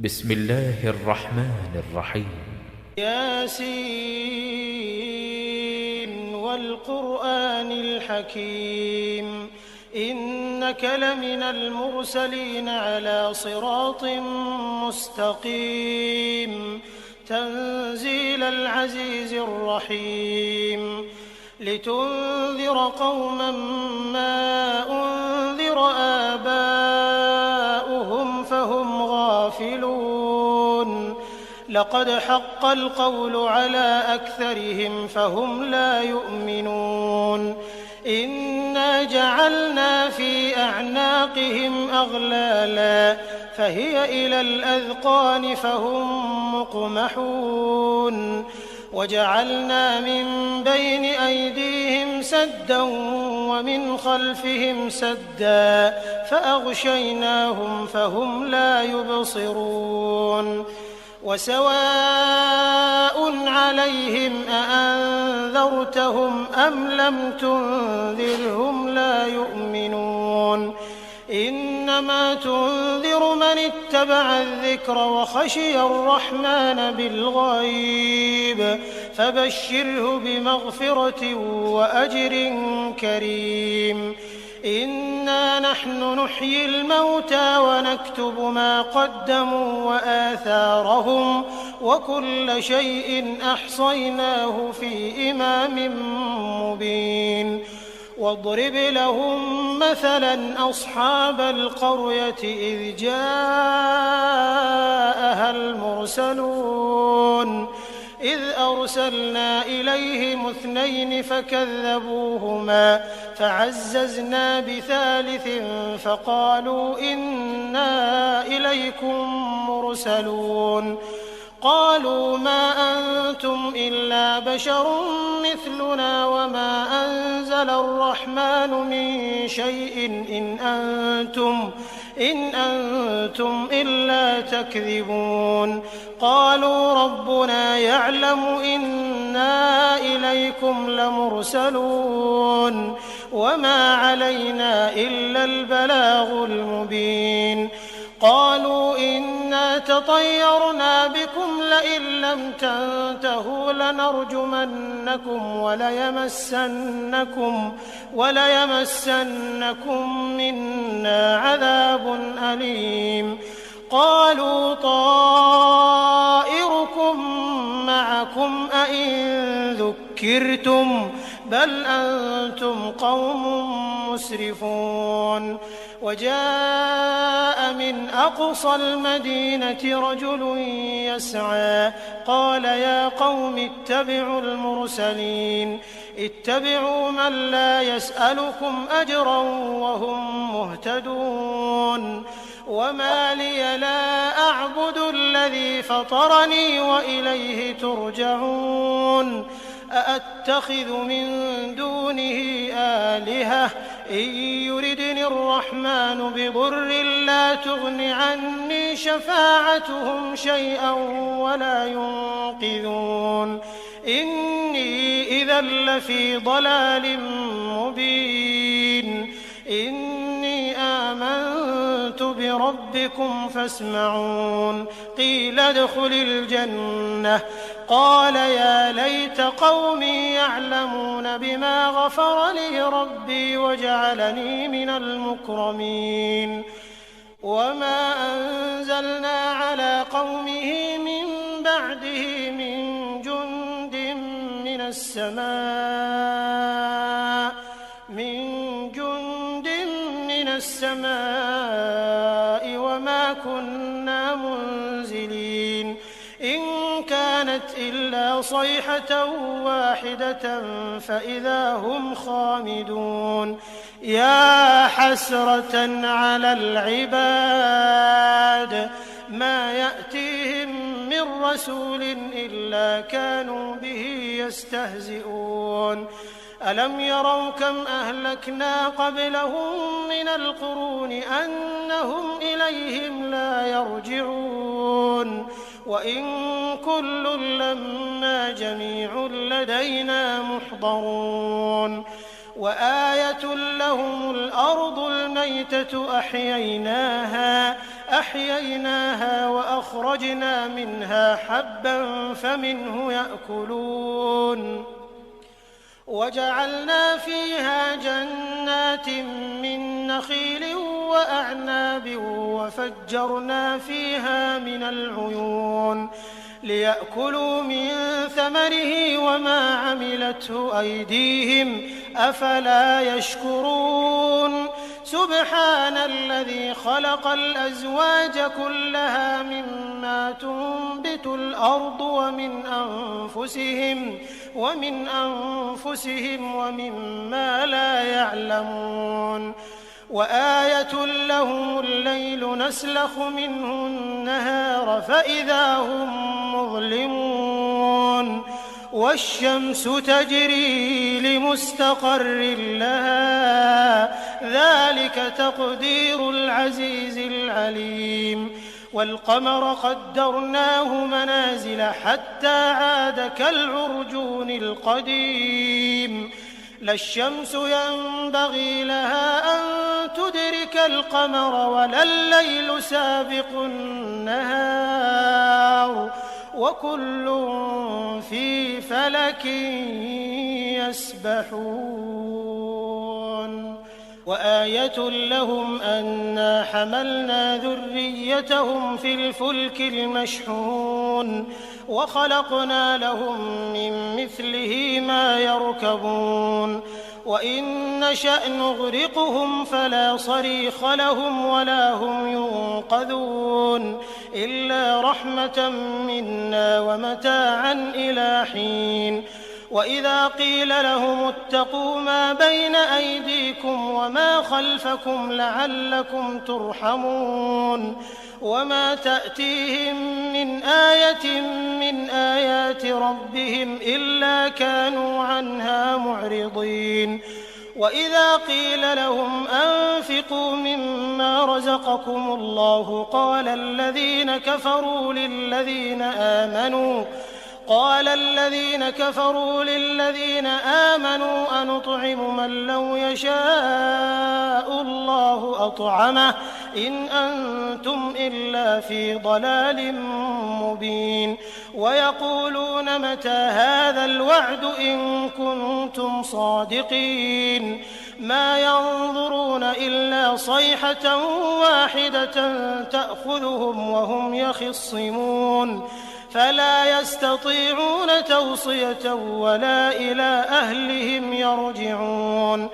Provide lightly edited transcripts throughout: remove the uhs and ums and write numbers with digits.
بسم الله الرحمن الرحيم. ياسين والقرآن الحكيم إنك لمن المرسلين على صراط مستقيم تنزيل العزيز الرحيم لتنذر قوما ما أنذر آباؤهم فهم غافلون لقد حق القول على أكثرهم فهم لا يؤمنون إنا جعلنا في أعناقهم أغلالا فهي إلى الأذقان فهم مقمحون وجعلنا من بين أيديهم سدا ومن خلفهم سدا فأغشيناهم فهم لا يبصرون وسواء عليهم أأنذرتهم أم لم تنذرهم لا يؤمنون إنما تنذر من اتبع الذكر وخشي الرحمن بالغيب فبشره بمغفرة وأجر كريم إنا نحن نحيي الموتى ونكتب ما قدموا وآثارهم وكل شيء أحصيناه في إمام مبين واضرب لهم مثلا أصحاب القرية إذ جاءها المرسلون إذ أرسلنا إليهم 2 فكذبوهما فعززنا بثالث فقالوا إنا إليكم مرسلون قالوا ما أنتم إلا بشر مثلنا وما أنزل الرحمن من شيء إن أنتم إلا تكذبون قالوا ربنا يعلم إنا إليكم لمرسلون وما علينا إلا البلاغ المبين قالوا إنا تطيرنا بكم لئن لم تنتهوا لنرجمنكم وليمسنكم منا عذاب أليم قالوا طائركم معكم أئن ذكرتم بل أنتم قوم مسرفون وجاء من أقصى المدينة رجل يسعى قال يا قوم اتبعوا المرسلين اتبعوا من لا يسألكم أجرا وهم مهتدون وما لي لا أعبد الذي فطرني وإليه ترجعون أأتخذ من دونه آلهة إن يردني الرحمن بضر لا تغن عني شفاعتهم شيئا ولا ينقذون إني إذا لفي ضلال مبين إني آمنت بربكم فاسمعون قيل ادخل الجنة قال يا ليت قومي يعلمون بما غفر لي ربي وجعلني من المكرمين وما أنزلنا على قومه من بعده من جند من السماء وما كنا منزلين إن كانت إلا صيحة واحدة فإذا هم خامدون يا حسرة على العباد ما يأتيهم من رسول إلا كانوا به يستهزئون ألم يروا كم أهلكنا قبلهم من القرون أنهم إليهم لا يرجعون وإن كل لما جميع لدينا محضرون وآية لهم الأرض الميتة أحييناها فأخرجنا منها حبا فمنه يأكلون وجعلنا فيها جنات من نخيل وأعناب وفجرنا فيها من العيون ليأكلوا من ثمره وما عملته أيديهم أفلا يشكرون سبحان الذي خلق الأزواج كلها مما تنبت الأرض ومن أنفسهم ومما لا يعلمون وآية لهم الليل نسلخ منه النهار فإذا هم مظلمون والشمس تجري لمستقر لها ذلك تقدير العزيز العليم والقمر قدرناه منازل حتى عاد كالعرجون القديم لا الشمس ينبغي لها أن تدرك القمر ولا الليل سابق النهار وكل في فلك يسبحون وآية لهم أنا حملنا ذريتهم في الفلك المشحون وخلقنا لهم من مثله ما يركبون وإن نشأ نغرقهم فلا صريخ لهم ولا هم ينقذون إلا رحمة منا ومتاعا إلى حين وإذا قيل لهم اتقوا ما بين أيديكم وما خلفكم لعلكم ترحمون وما تأتيهم من آية من آيات ربهم إلا كانوا عنها معرضين وإذا قيل لهم أنفقوا مما رزقكم الله قال الذين كفروا للذين آمنوا أنطعم من لو يشاء الله أطعمه إن أنتم إلا في ضلال مبين ويقولون متى هذا الوعد إن كنتم صادقين ما ينظرون إلا صيحة واحدة تأخذهم وهم يخصمون فلا يستطيعون توصية ولا إلى أهلهم يرجعون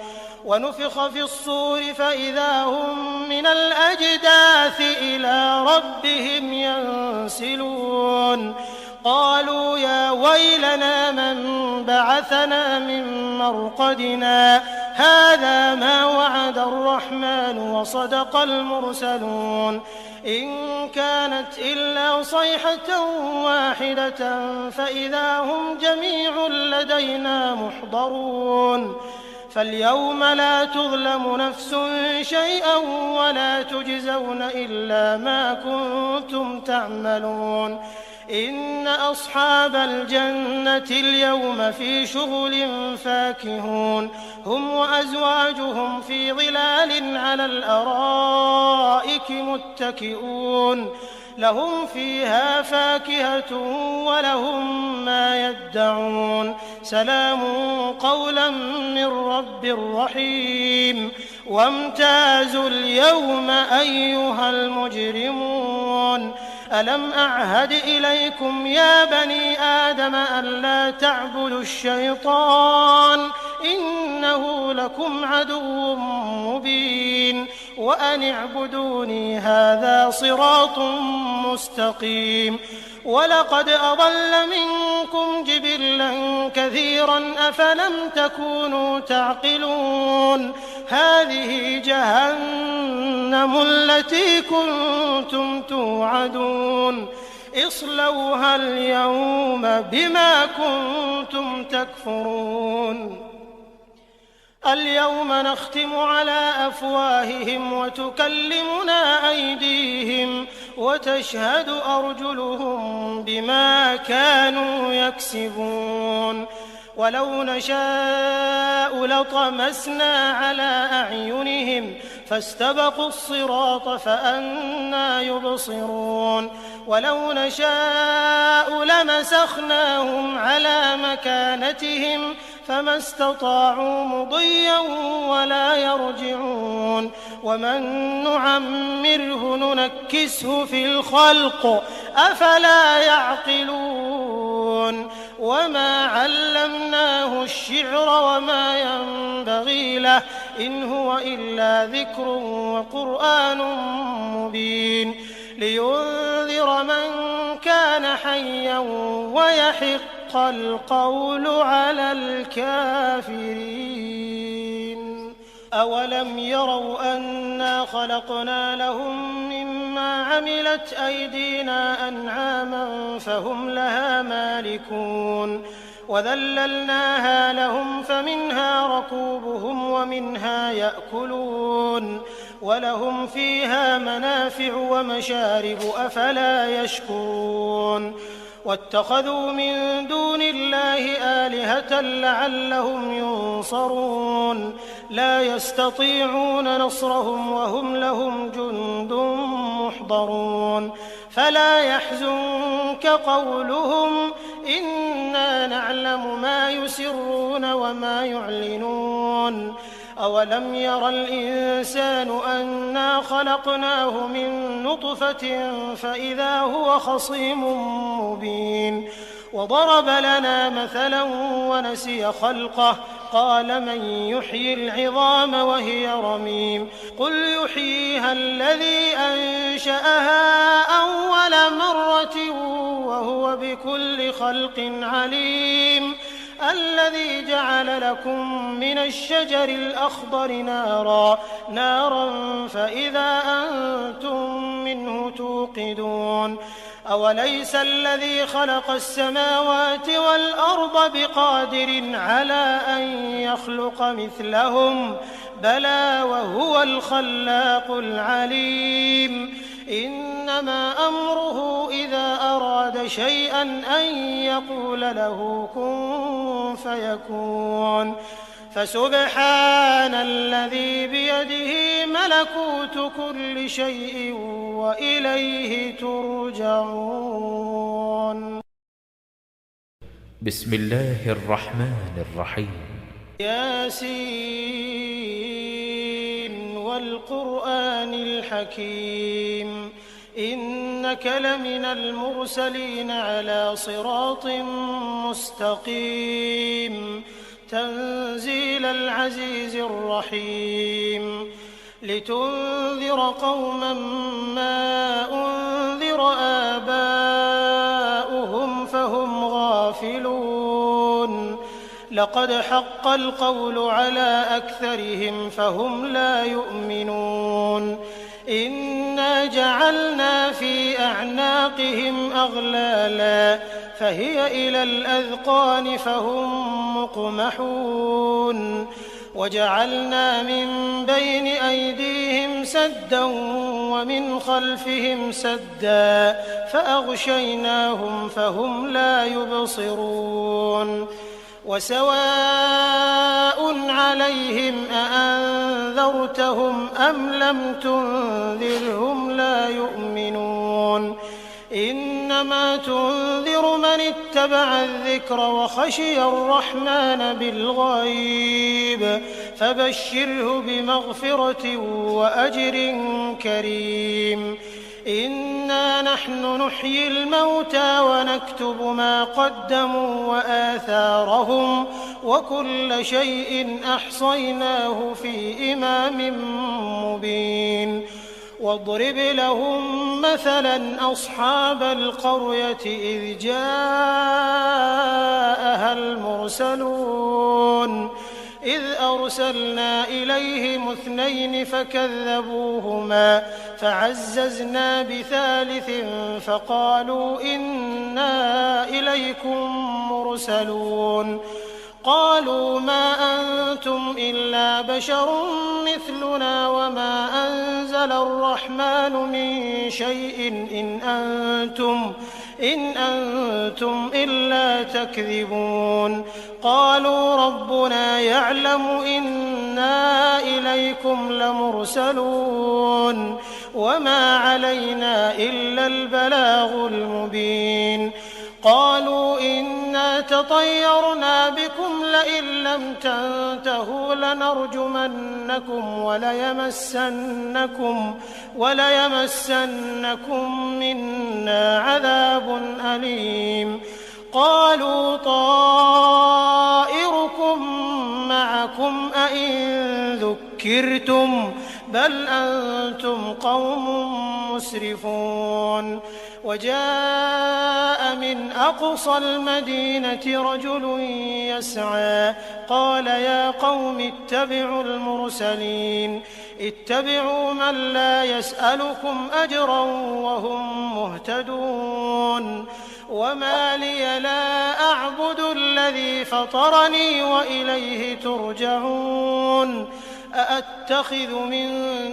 ونفخ في الصور فإذا هم من الأجداث إلى ربهم ينسلون قالوا يا ويلنا من بعثنا من مرقدنا هذا ما وعد الرحمن وصدق المرسلون إن كانت إلا صيحة واحدة فإذا هم جميع لدينا محضرون فاليوم لا تظلم نفس شيئا ولا تجزون إلا ما كنتم تعملون إن أصحاب الجنة اليوم في شغل فاكهون هم وأزواجهم في ظلال على الأرائك متكئون لهم فيها فاكهة ولهم ما يدعون سلام قولا من رب رحيم وامتازوا اليوم أيها المجرمون ألم أعهد إليكم يا بني آدم ألا تعبدوا الشيطان إنه لكم عدو مبين وأن اعبدوني هذا صراط مستقيم ولقد أضل منكم جبلا كثيرا أفلم تكونوا تعقلون هذه جهنم التي كنتم توعدون اصلوها اليوم بما كنتم تكفرون اليوم نختم على أفواههم وتكلمنا أيديهم وتشهد أرجلهم بما كانوا يكسبون ولو نشاء لطمسنا على أعينهم فاستبقوا الصراط فأنى يبصرون ولو نشاء لمسخناهم على مكانتهم فما استطاعوا مضيا ولا يرجعون ومن نعمره ننكسه في الخلق أفلا يعقلون وما علمناه الشعر وما ينبغي له إن هو إلا ذكر وقرآن مبين لينذر من كان حيا ويحق القول على الكافرين أولم يروا أنا خلقنا لهم مما عملت أيدينا أنعاما فهم لها مالكون وذللناها لهم فمنها ركوبهم ومنها يأكلون ولهم فيها منافع ومشارب أفلا يشكرون واتخذوا من دون الله آلهة لعلهم ينصرون لا يستطيعون نصرهم وهم لهم جند محضرون فلا يحزنك قولهم إنا نعلم ما يسرون وما يعلنون أولم ير الإنسان أنا خلقناه من نطفة فإذا هو خصيم مبين وضرب لنا مثلا ونسي خلقه قال من يحيي العظام وهي رميم قل يحييها الذي أنشأها أول مرة وهو بكل خلق عليم الذي جعل لكم من الشجر الأخضر نارا فإذا أنتم منه توقدون أوليس الذي خلق السماوات والأرض بقادر على أن يخلق مثلهم بلى وهو الخلاق العليم إنما أمره إذا أراد شيئا أن يقول له كن فيكون فسبحان الذي بيده ملكوت كل شيء وإليه ترجعون بسم الله الرحمن الرحيم ياسين والقرآن الحكيم إنك لمن المرسلين على صراط مستقيم تنزيل العزيز الرحيم لتنذر قوما ما أنذر آباؤهم فهم غافلون لقد حق القول على أكثرهم فهم لا يؤمنون إنا جعلنا في أعناقهم أغلالا فهي إلى الأذقان فهم مقمحون وجعلنا من بين أيديهم سدا ومن خلفهم سدا فأغشيناهم فهم لا يبصرون وسواء عليهم أأنذرتهم أم لم تنذرهم لا يؤمنون إنما تنذر من اتبع الذكر وخشي الرحمن بالغيب فبشره بمغفرة وأجر كريم إنا نحن نحيي الموتى ونكتب ما قدموا وآثارهم وكل شيء أحصيناه في إمام مبين واضرب لهم مثلا أصحاب القرية إذ جاءها المرسلون إذ أرسلنا إليهم 2 فكذبوهما فعززنا بثالث فقالوا إنا إليكم مرسلون قالوا ما أنتم إلا بشر مثلنا وما أنزل الرحمن من شيء إن أنتم إلا تكذبون قالوا ربنا يعلم إنا إليكم لمرسلون وما علينا إلا البلاغ المبين قالوا إنا تطيرنا بكم لئن لم تنتهوا لنرجمنكم وليمسنكم منا عذاب أليم قالوا طائركم معكم أئن ذكرتم بل أنتم قوم مسرفون وجاء من أقصى المدينة رجل يسعى قال يا قوم اتبعوا المرسلين اتبعوا من لا يسألكم أجرا وهم مهتدون وما لي لا أعبد الذي فطرني وإليه ترجعون أأتخذ من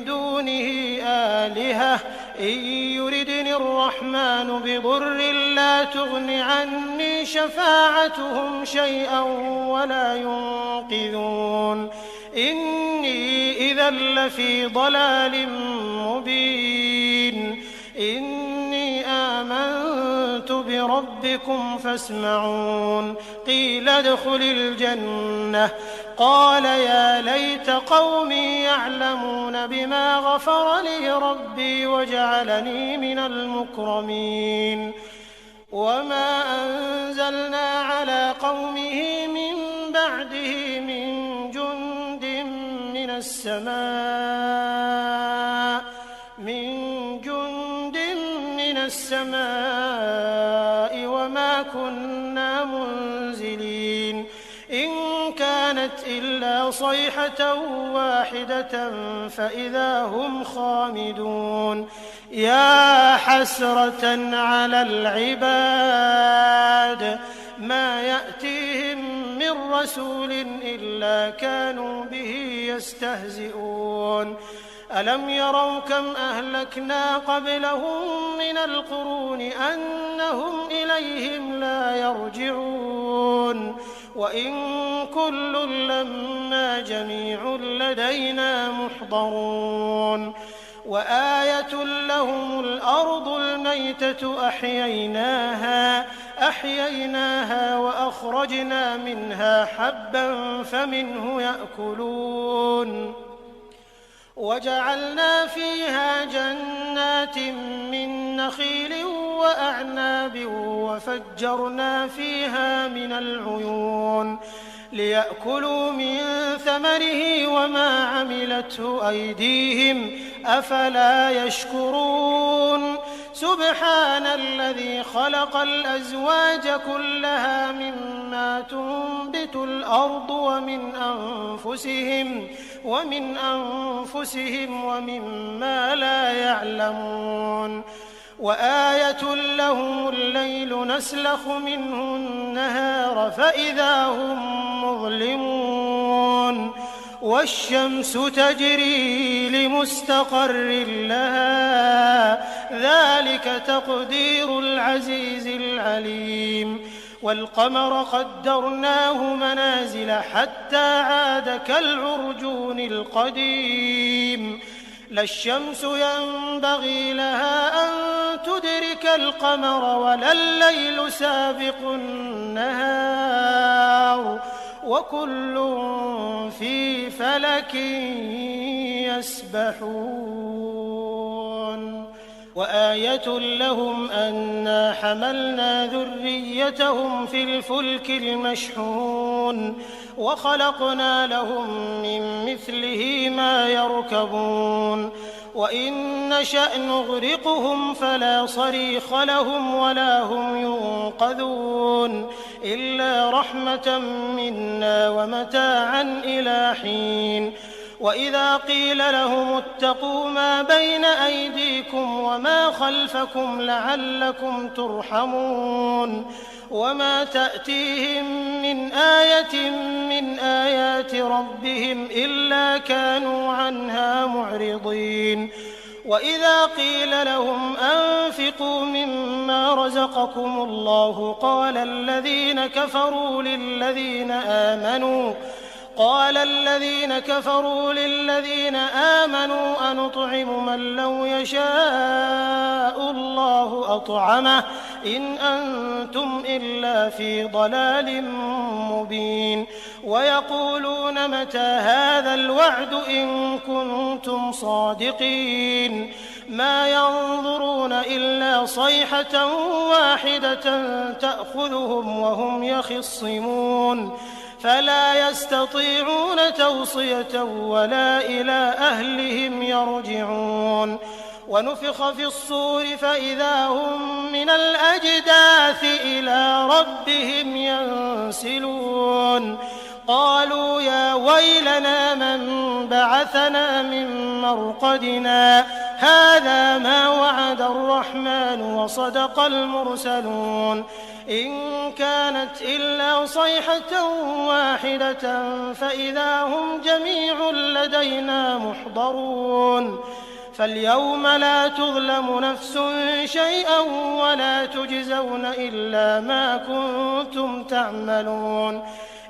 دونه آلهة إن يردني الرحمن بضر لا تغن عني شفاعتهم شيئا ولا ينقذون إني إذا لفي ضلال مبين إني آمنت بربكم فاسمعون قيل ادخل الجنة قال يا ليت قومي يعلمون بما غفر لي ربي وجعلني من المكرمين وما أنزلنا على قومه من بعده من جند من السماء وما كنا منزلين إن كانت إلا صيحة واحدة فإذا هم خامدون يا حسرة على العباد ما يأتيهم من رسول إلا كانوا به يستهزئون ألم يروا كم أهلكنا قبلهم من القرون أنهم إليهم لا يرجعون وإن كل لما جميع لدينا محضرون وآية لهم الأرض الميتة أحييناها وأخرجنا منها حبا فمنه يأكلون وجعلنا فيها جنات من نخيل وأعناب وفجرنا فيها من العيون ليأكلوا من ثمره وما عملته أيديهم أفلا يشكرون سبحان الذي خلق الأزواج كلها مما تنبت الأرض ومن أنفسهم ومما لا يعلمون وآية لهم الليل نسلخ منه النهار فإذا هم مظلمون والشمس تجري لمستقر لها ذلك تقدير العزيز العليم والقمر قدرناه منازل حتى عاد كالعرجون القديم لا الشمس ينبغي لها أن تدرك القمر ولا الليل سابق النهار وكل في فلك يسبحون وآية لهم أنا حملنا ذريتهم في الفلك المشحون وخلقنا لهم من مثله ما يركبون وإن نشأ نغرقهم فلا صريخ لهم ولا هم ينقذون إلا رحمة منا ومتاعا إلى حين وإذا قيل لهم اتقوا ما بين أيديكم وما خلفكم لعلكم ترحمون وما تأتيهم من آية من آيات ربهم إلا كانوا عنها معرضين وإذا قيل لهم أنفقوا مما رزقكم الله قال الذين قال الذين كفروا للذين آمنوا أنطعم من لو يشاء الله أطعمه إن أنتم إلا في ضلال مبين ويقولون متى هذا الوعد إن كنتم صادقين ما ينظرون إلا صيحة واحدة تأخذهم وهم يخصمون فلا يستطيعون توصية ولا إلى أهلهم يرجعون ونفخ في الصور فإذا هم من الأجداث إلى ربهم ينسلون قالوا يا ويلنا من بعثنا من مرقدنا هذا ما وعد الرحمن وصدق المرسلون إن كانت إلا صيحة واحدة فإذا هم جميع لدينا محضرون فاليوم لا تظلم نفس شيئا ولا تجزون إلا ما كنتم تعملون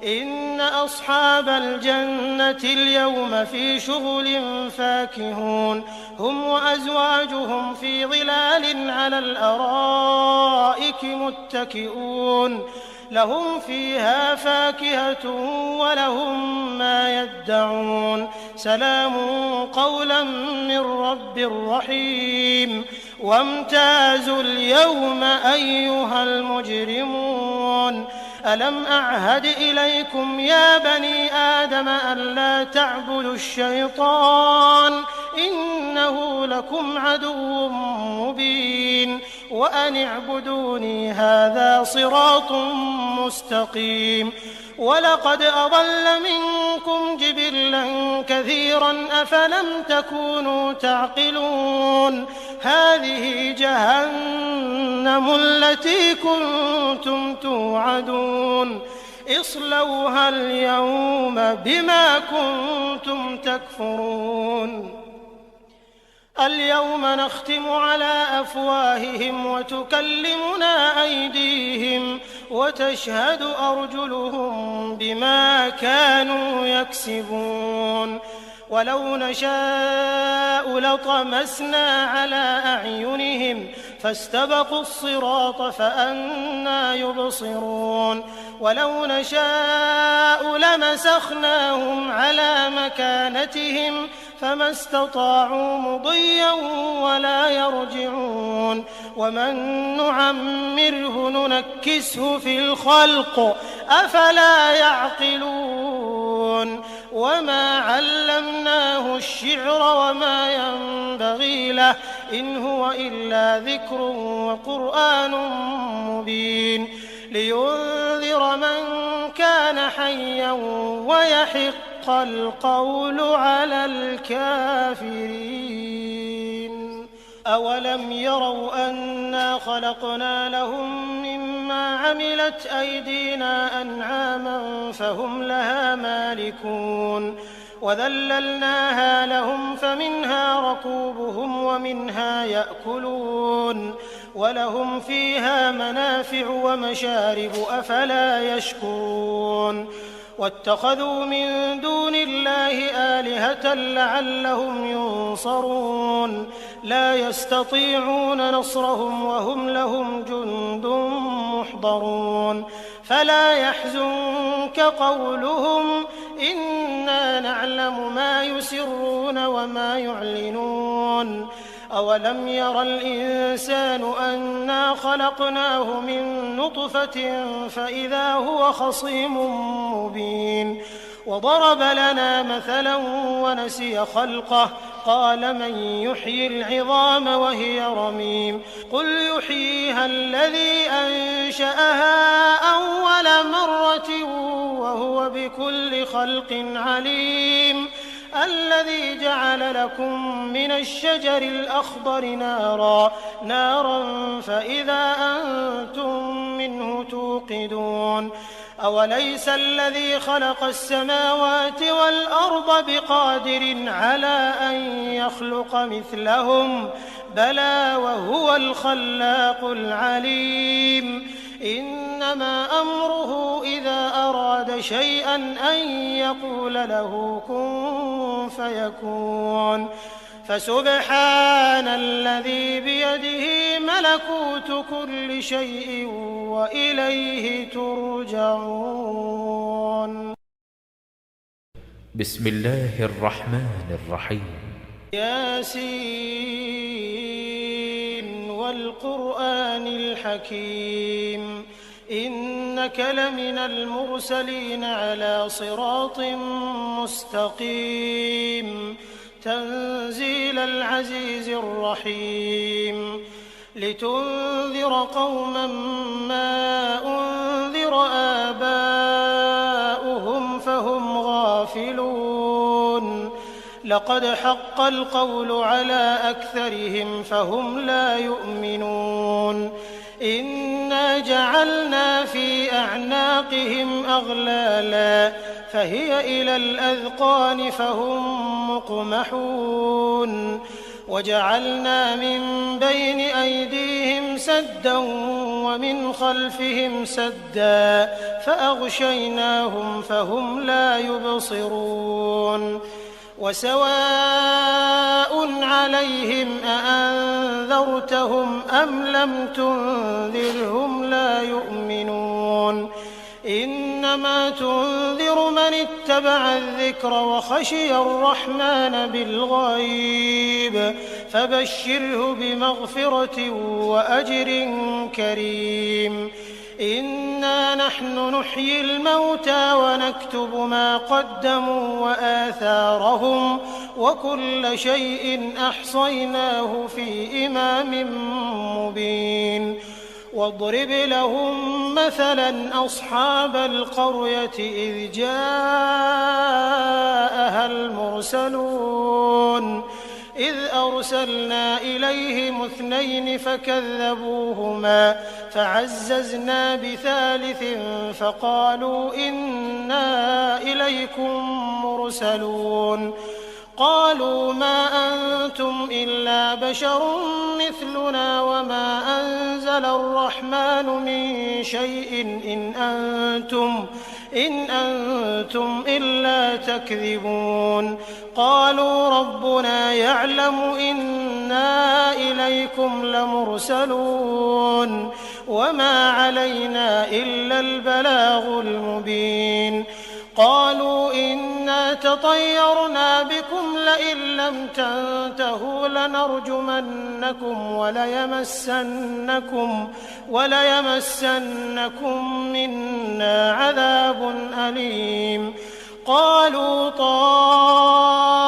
إن أصحاب الجنة اليوم في شغل فاكهون هم وأزواجهم في ظلال على الأرائك متكئون لهم فيها فاكهة ولهم ما يدعون سلام قولا من رب رحيم وامتازوا اليوم أيها المجرمون ألم أعهد إليكم يا بني آدم ألا تعبدوا الشيطان إنه لكم عدو مبين وأن اعبدوني هذا صراط مستقيم ولقد أضل منكم جبلا كثيرا أفلم تكونوا تعقلون هذه جهنم التي كنتم توعدون اصلوها اليوم بما كنتم تكفرون اليوم نختم على أفواههم وتكلمنا أيديهم وتشهد أرجلهم بما كانوا يكسبون ولو نشاء لطمسنا على أعينهم فاستبقوا الصراط فأنى يبصرون ولو نشاء لمسخناهم على مكانتهم فما استطاعوا مضيا ولا يرجعون ومن نعمره ننكسه في الخلق أفلا يعقلون وما علمناه الشعر وما ينبغي له إن هو إلا ذكر وقرآن مبين لينذر من كان حيا ويحق القول على الكافرين أولم يروا أنا خلقنا لهم مما عملت أيدينا أنعاما فهم لها مالكون وذللناها لهم فمنها ركوبهم ومنها يأكلون ولهم فيها منافع ومشارب أفلا يشكرون واتخذوا من دون الله آلهة لعلهم ينصرون لا يستطيعون نصرهم وهم لهم جند محضرون فلا يحزنك قولهم إنا نعلم ما يسرون وما يعلنون أولم ير الإنسان أنا خلقناه من نطفة فإذا هو خصيم مبين وضرب لنا مثلا ونسي خلقه قال من يحيي العظام وهي رميم قل يحييها الذي أنشأها أول مرة وهو بكل خلق عليم الذي جعل لكم من الشجر الأخضر نارا فإذا أنتم منه توقدون أوليس الذي خلق السماوات والأرض بقادر على أن يخلق مثلهم بلى وهو الخلاق العليم إنما أمره إذا أراد أراد شيئا أن يقول له كن فيكون فسبحان الذي بيده ملكوت كل شيء وإليه ترجعون. بسم الله الرحمن الرحيم. ياسين والقرآن الحكيم إنك لمن المرسلين على صراط مستقيم تنزيل العزيز الرحيم لتنذر قوما ما أنذر آباؤهم فهم غافلون لقد حق القول على أكثرهم فهم لا يؤمنون إنا جعلنا في أعناقهم أغلالا فهي إلى الأذقان فهم مقمحون وجعلنا من بين أيديهم سدا ومن خلفهم سدا فأغشيناهم فهم لا يبصرون وسواء عليهم أأنذرتهم أم لم تنذرهم لا يؤمنون إنما تنذر من اتبع الذكر وخشي الرحمن بالغيب فبشره بمغفرة وأجر كريم إنا نحن نحيي الموتى ونكتب ما قدموا وآثارهم وكل شيء أحصيناه في إمام مبين واضرب لهم مثلا أصحاب القرية إذ جاءها المرسلون إذ أرسلنا إليهم 2 فكذبوهما فعززنا بثالث فقالوا إنا إليكم مرسلون قالوا ما أنتم إلا بشر مثلنا وما أنزل الرحمن من شيء إن أنتم إلا تكذبون قالوا ربنا يعلم إنا إليكم لمرسلون وما علينا إلا البلاغ المبين قالوا إنا تطيرنا بكم لئن لم تنتهوا لنرجمنكم وليمسنكم منا عذاب أليم قالوا طائركم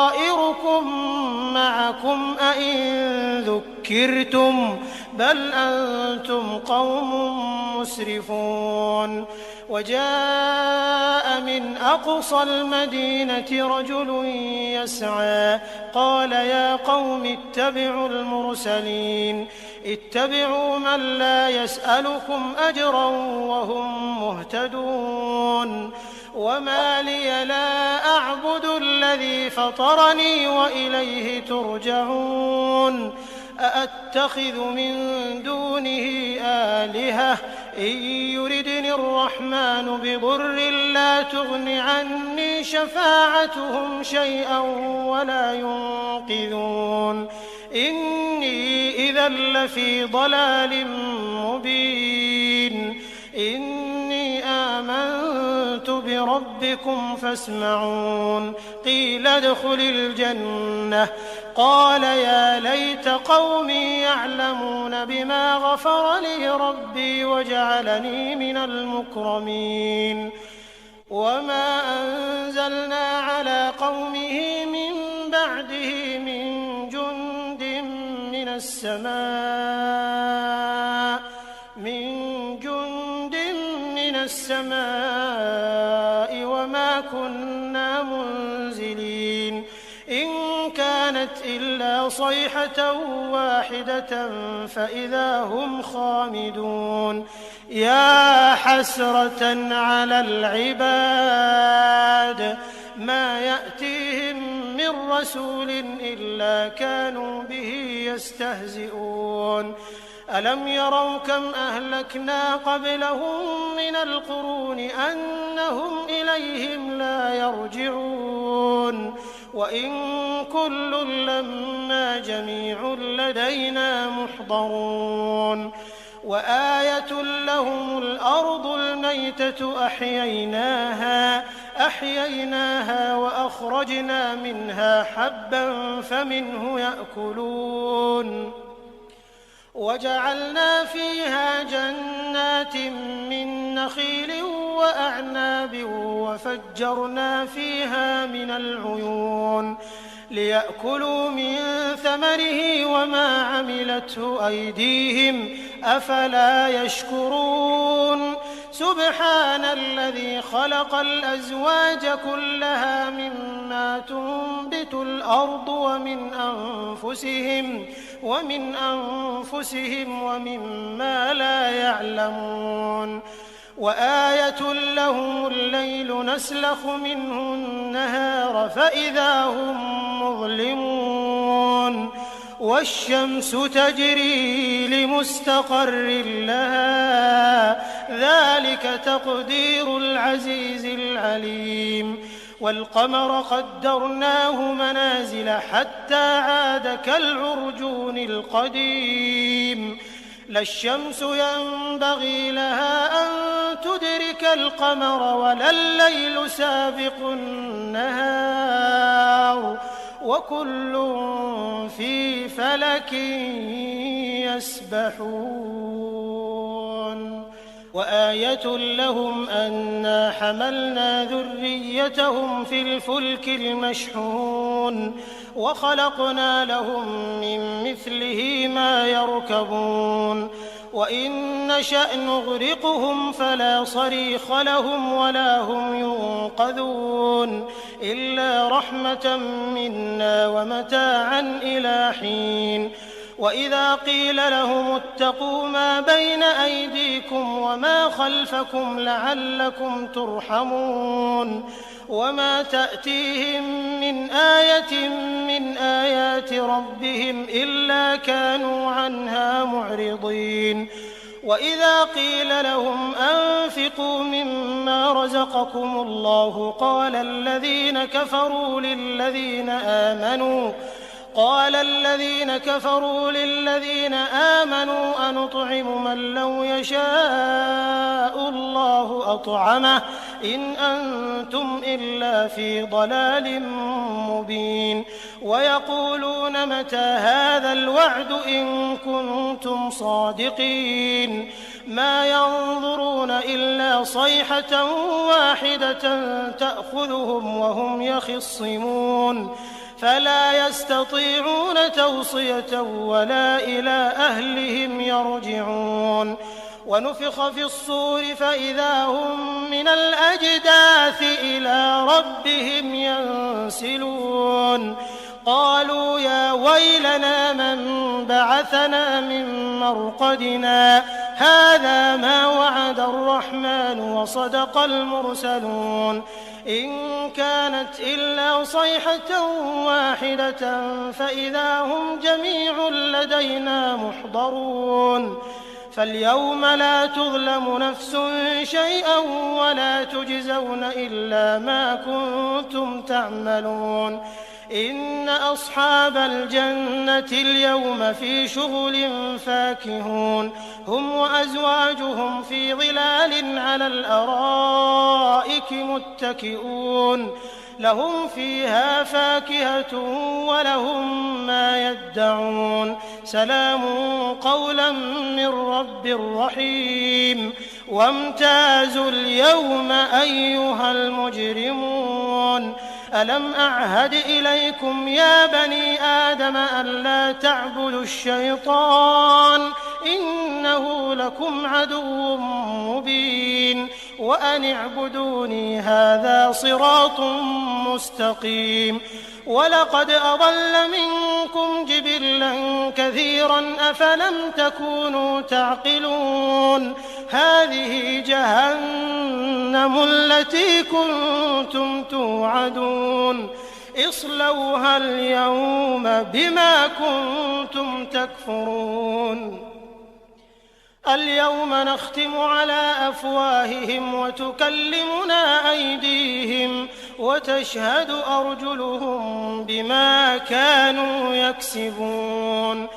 معكم أئن ذكرتم بل أنتم قوم مسرفون وجاء من أقصى المدينة رجل يسعى قال يا قوم اتبعوا المرسلين اتبعوا من لا يسألكم أجرا وهم مهتدون وما لي لا أعبد الذي فطرني وإليه ترجعون أأتخذ من دونه آلهة إن يردني الرحمن بضر لا تغن عني شفاعتهم شيئا ولا ينقذون إني إذا لفي ضلال مبين إني آمنت بربكم فاسمعون قيل ادخل الجنة قال يا ليت قومي يعلمون بما غفر لي ربي وجعلني من المكرمين وما أنزلنا على قومه من بعده من جند من السماء وما كنا منزلين إن كانت إلا صيحة واحدة فإذا هم خامدون يا حسرة على العباد ما يأتيهم من رسول إلا كانوا به يستهزئون ألم يروا كم أهلكنا قبلهم من القرون أنهم إليهم لا يرجعون وإن كل لما جميع لدينا محضرون وآية لهم الأرض الميتة أحييناها وأخرجنا منها حبا فمنه يأكلون وجعلنا فيها جنات من نخيل وأعناب وفجرنا فيها من العيون ليأكلوا من ثمره وما عملته أيديهم أفلا يشكرون سبحان الذي خلق الأزواج كلها مما تنبت الأرض ومن أنفسهم ومما لا يعلمون وآية لهم الليل نسلخ منه النهار فإذا هم مظلمون والشمس تجري لمستقر لها ذلك تقدير العزيز العليم والقمر قدرناه منازل حتى عاد كالعرجون القديم لا الشمس ينبغي لها أن تدرك القمر ولا الليل سابق النهار وكل في فلك يسبحون وآية لهم أنا حملنا ذريتهم في الفلك المشحون وخلقنا لهم من مثله ما يركبون وإن نشأ نغرقهم فلا صريخ لهم ولا هم ينقذون إلا رحمة منا ومتاعا إلى حين وإذا قيل لهم اتقوا ما بين أيديكم وما خلفكم لعلكم ترحمون وما تأتيهم من آية من آيات ربهم إلا كانوا عنها معرضين وإذا قيل لهم أنفقوا مما رزقكم الله قال الذين كفروا للذين آمنوا أنطعم من لو يشاء الله أطعمه إن أنتم إلا في ضلال مبين ويقولون متى هذا الوعد إن كنتم صادقين ما ينظرون إلا صيحة واحدة تأخذهم وهم يخصمون فلا يستطيعون توصية ولا إلى أهلهم يرجعون ونفخ في الصور فإذا هم من الأجداث إلى ربهم ينسلون قالوا يا ويلنا من بعثنا من مرقدنا هذا ما وعد الرحمن وصدق المرسلون إن كانت إلا صيحة واحدة فإذا هم جميع لدينا محضرون فاليوم لا تظلم نفس شيئا ولا تجزون إلا ما كنتم تعملون إن أصحاب الجنة اليوم في شغل فاكهون هم وأزواجهم في ظلال على الأرائك متكئون لهم فيها فاكهة ولهم ما يدعون سلام قولا من رب رحيم وامتازوا اليوم أيها المجرمون ألم أعهد إليكم يا بني آدم ألا تعبدوا الشيطان إنه لكم عدو مبين وأن اعبدوني هذا صراط مستقيم ولقد أضل منكم جبلا كثيرا أفلم تكونوا تعقلون هذه جهنم التي كنتم توعدون اصلوها اليوم بما كنتم تكفرون اليوم نختم على أفواههم وتكلمنا أيديهم وتشهد أرجلهم بما كانوا يكسبون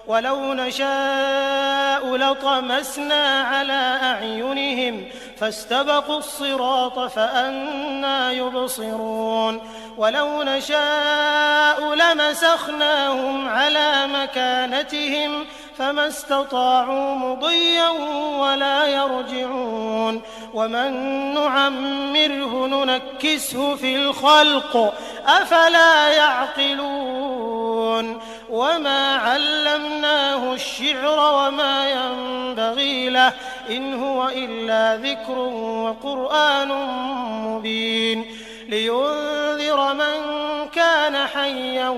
ولو نشاء لطمسنا على أعينهم فاستبقوا الصراط فأنى يبصرون ولو نشاء لمسخناهم على مكانتهم فما استطاعوا مضيا ولا يرجعون ومن نعمره ننكسه في الخلق أفلا يعقلون وما علمناه الشعر وما ينبغي له إن هو إلا ذكر وقرآن مبين لينذر من كان حيا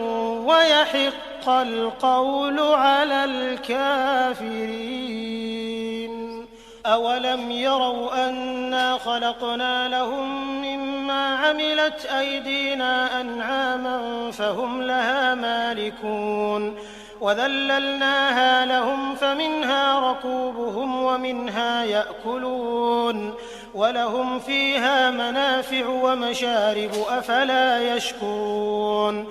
ويحق القول على الكافرين أولم يروا أنا خلقنا لهم مما عملت أيدينا أنعاما فهم لها مالكون وذللناها لهم فمنها ركوبهم ومنها يأكلون ولهم فيها منافع ومشارب أفلا يشكرون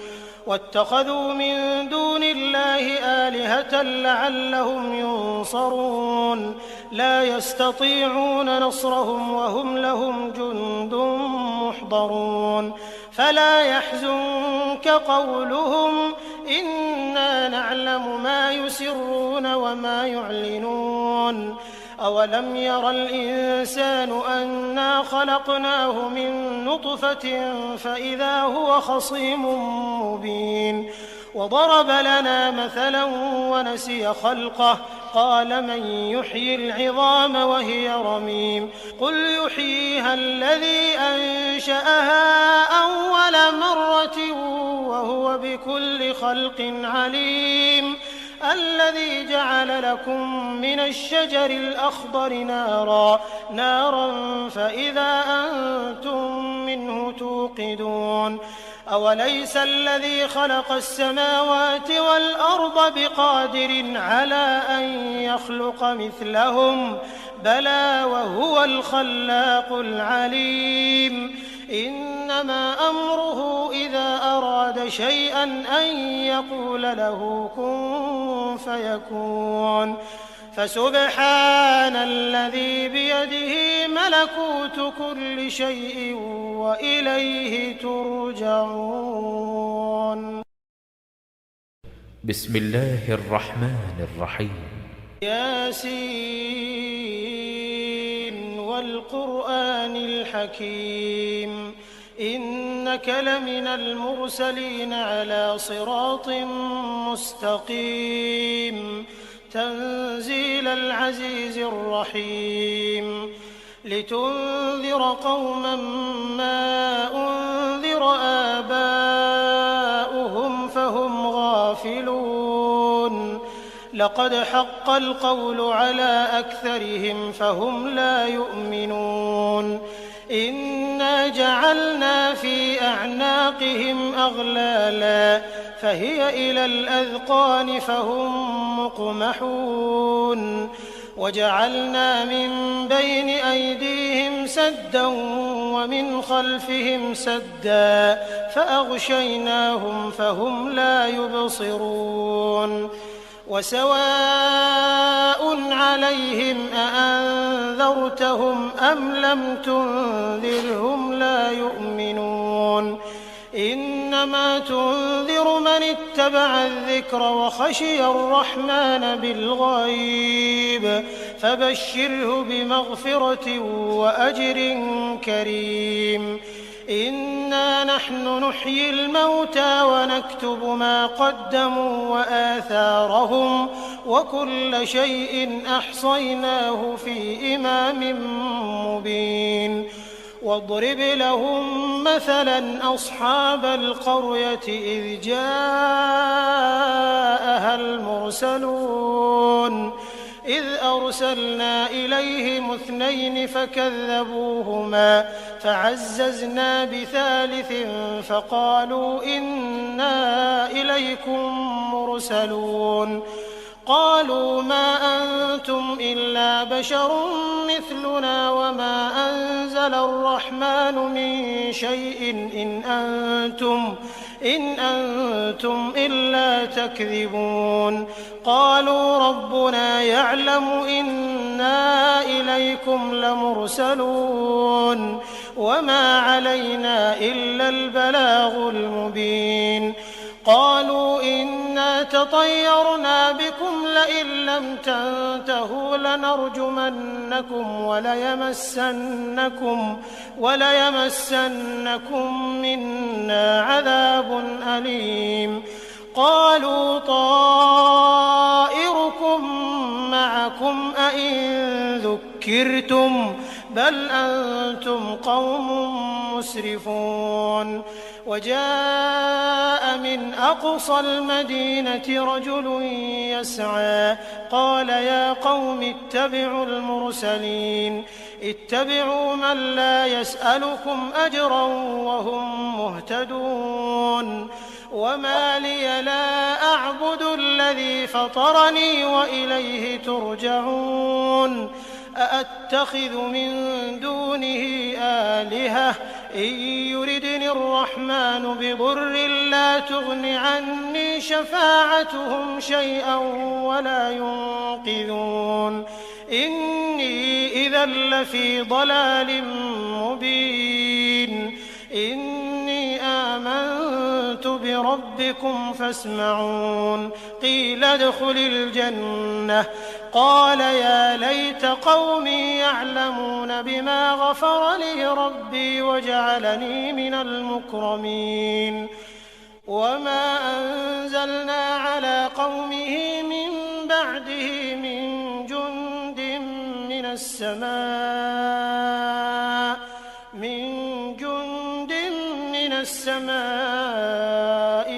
واتخذوا من دون الله آلهة لعلهم ينصرون لا يستطيعون نصرهم وهم لهم جند محضرون فلا يحزنك قولهم إنا نعلم ما يسرون وما يعلنون أولم ير الإنسان أنا خلقناه من نطفة فإذا هو خصيم مبين وضرب لنا مثلا ونسي خلقه قال من يحيي العظام وهي رميم قل يحييها الذي أنشأها أول مرة وهو بكل خلق عليم الذي جعل لكم من الشجر الأخضر نارا فإذا أنتم منه توقدون أوليس الذي خلق السماوات والأرض بقادر على أن يخلق مثلهم بلى وهو الخلاق العليم إنما أمره إذا أراد شيئا أن يقول له كن فيكون فسبحان الذي بيده ملكوت كل شيء وإليه ترجعون بسم الله الرحمن الرحيم ياسين والقرآن الحكيم إنك لمن المرسلين على صراط مستقيم تنزيل العزيز الرحيم لتنذر قوما ما أنذر آباؤهم فهم غافلون لقد حق القول على أكثرهم فهم لا يؤمنون إنا جعلنا في أعناقهم أغلالا فهي إلى الأذقان فهم مقمحون وجعلنا من بين أيديهم سدا ومن خلفهم سدا فأغشيناهم فهم لا يبصرون وسواء عليهم أأنذرتهم أم لم تنذرهم لا يؤمنون إنما تنذر من اتبع الذكر وخشي الرحمن بالغيب فبشره بمغفرة وأجر كريم إنا نحن نحيي الموتى ونكتب ما قدموا وآثارهم وكل شيء أحصيناه في إمام مبين واضرب لهم مثلا أصحاب القرية إذ جاءها المرسلون إذ أرسلنا إليهم 2 فكذبوهما فعززنا بثالث فقالوا إنا إليكم مرسلون قالوا ما أنتم إلا بشر مثلنا وما أنزل الرحمن من شيء إن أنتم إلا تكذبون قالوا ربنا يعلم إنا إليكم لمرسلون وما علينا إلا البلاغ المبين قالوا إنا تطيرنا بكم لئن لم تنتهوا لنرجمنكم وليمسنكم منا عذاب أليم قالوا طائركم معكم أئن ذكرتم بل أنتم قوم مسرفون وجاء من أقصى المدينة رجل يسعى قال يا قوم اتبعوا المرسلين اتبعوا من لا يسألكم أجرا وهم مهتدون وما لي لا أعبد الذي فطرني وإليه ترجعون أأتخذ من دونه آلهة إن يردني الرحمن بضر لا تغن عني شفاعتهم شيئا ولا ينقذون إني إذا لفي ضلال مبين إني آمنت بربكم فاسمعون قيل ادخل الجنة قال يا ليت قومي يعلمون بما غفر لي ربي وجعلني من المكرمين وما أنزلنا على قومه من بعده من جند من السماء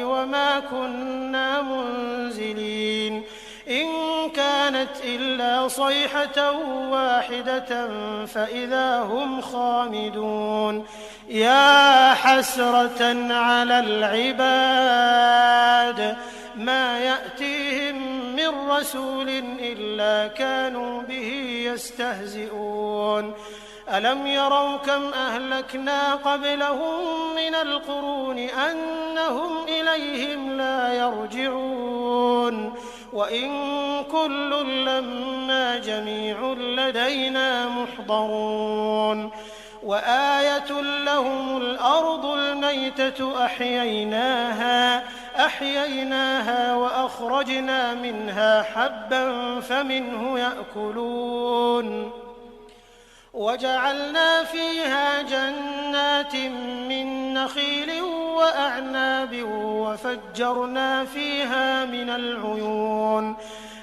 وما كنا منزلين إن كانت إلا صيحة واحدة فإذا هم خامدون يا حسرة على العباد ما يأتيهم من رسول إلا كانوا به يستهزئون ألم يروا كم أهلكنا قبلهم من القرون أنهم إليهم لا يرجعون وإن كل لما جميع لدينا محضرون وآية لهم الأرض الميتة أحييناها وأخرجنا منها حبا فمنه يأكلون وجعلنا فيها جنات من نخيل وأعناب وفجرنا فيها من العيون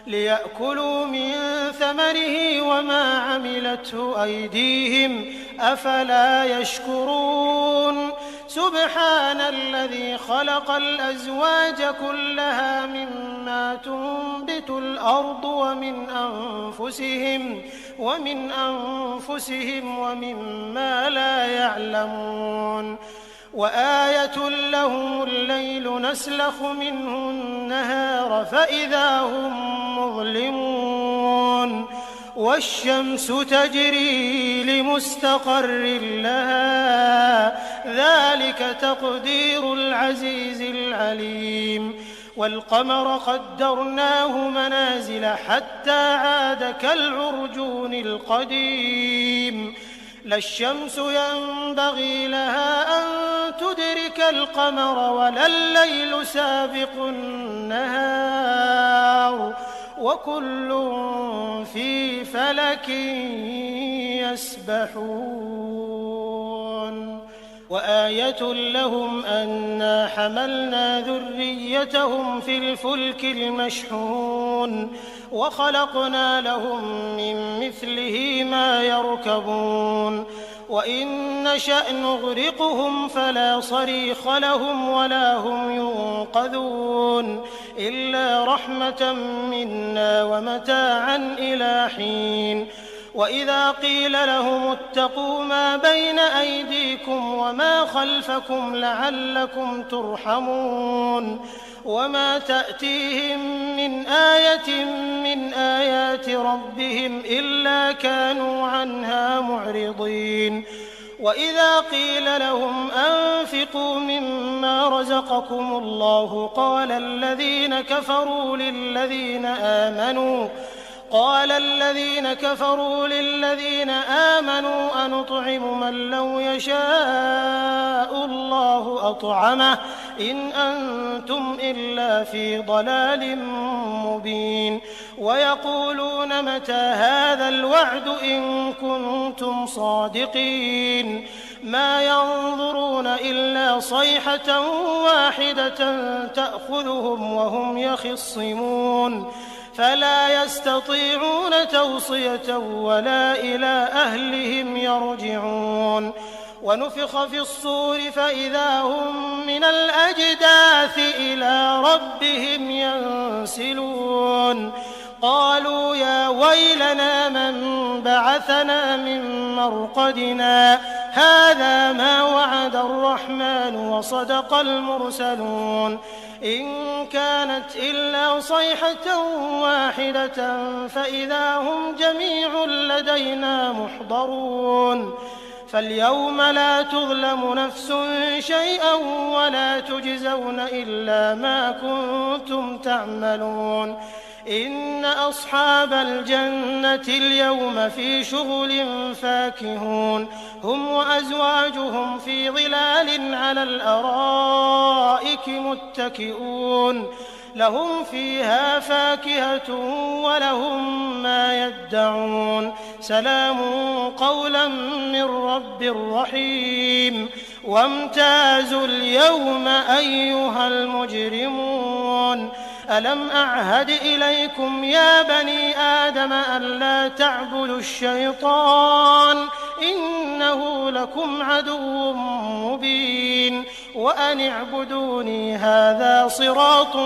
ليأكلوا من ثمره وما عملته أيديهم أفلا يشكرون سبحان الذي خلق الأزواج كلها مما تنبت الأرض ومن أنفسهم ومما لا يعلمون وآية لهم الليل نسلخ منه النهار فإذا هم مظلمون والشمس تجري لمستقر لها ذلك تقدير العزيز العليم والقمر قدرناه منازل حتى عاد كالعرجون القديم لا الشمس ينبغي لها أن تدرك القمر ولا الليل سابق النهار وكل في فلك يسبحون وآية لهم أنا حملنا ذريتهم في الفلك المشحون وخلقنا لهم من مثله ما يركبون وإن نشأ نغرقهم فلا صريخ لهم ولا هم ينقذون إلا رحمة منا ومتاعا إلى حين وإذا قيل لهم اتقوا ما بين أيديكم وما خلفكم لعلكم ترحمون وما تأتيهم من آية من آيات ربهم إلا كانوا عنها معرضين وإذا قيل لهم أنفقوا مما رزقكم الله قال الذين كفروا للذين آمنوا أنطعم من لو يشاء الله أطعمه إن أنتم إلا في ضلال مبين ويقولون متى هذا الوعد إن كنتم صادقين ما ينظرون إلا صيحة واحدة تأخذهم وهم يخصمون فلا يستطيعون توصية ولا إلى أهلهم يرجعون ونفخ في الصور فإذا هم من الأجداث إلى ربهم ينسلون قالوا يا ويلنا من بعثنا من مرقدنا هذا ما وعد الرحمن وصدق المرسلون إن كانت إلا صيحة واحدة فإذا هم جميع لدينا محضرون فاليوم لا تظلم نفس شيئا ولا تجزون إلا ما كنتم تعملون إن أصحاب الجنة اليوم في شغل فاكهون هم وأزواجهم في ظلال على الأرائك متكئون لهم فيها فاكهة ولهم ما يدعون سلام قولا من رب رحيم وامتازوا اليوم أيها المجرمون ألم أعهد إليكم يا بني آدم ألا تعبدوا الشيطان إنه لكم عدو مبين وأن اعبدوني هذا صراط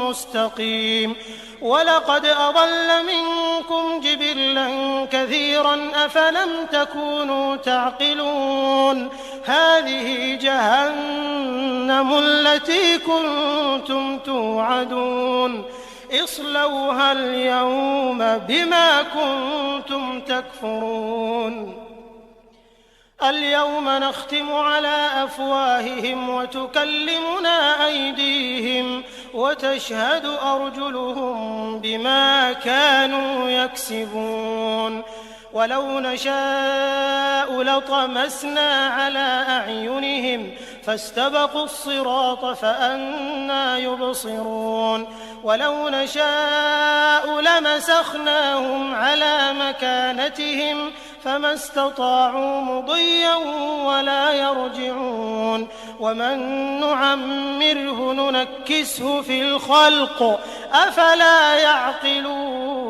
مستقيم ولقد أضل منكم جبلا كثيرا أفلم تكونوا تعقلون هذه جهنم التي كنتم توعدون اصلوها اليوم بما كنتم تكفرون اليوم نختم على أفواههم وتكلمنا أيديهم وتشهد أرجلهم بما كانوا يكسبون ولو نشاء لطمسنا على أعينهم فاستبقوا الصراط فأنى يبصرون ولو نشاء لمسخناهم على مكانتهم فما استطاعوا مضيا ولا يرجعون ومن نعمره ننكسه في الخلق أفلا يعقلون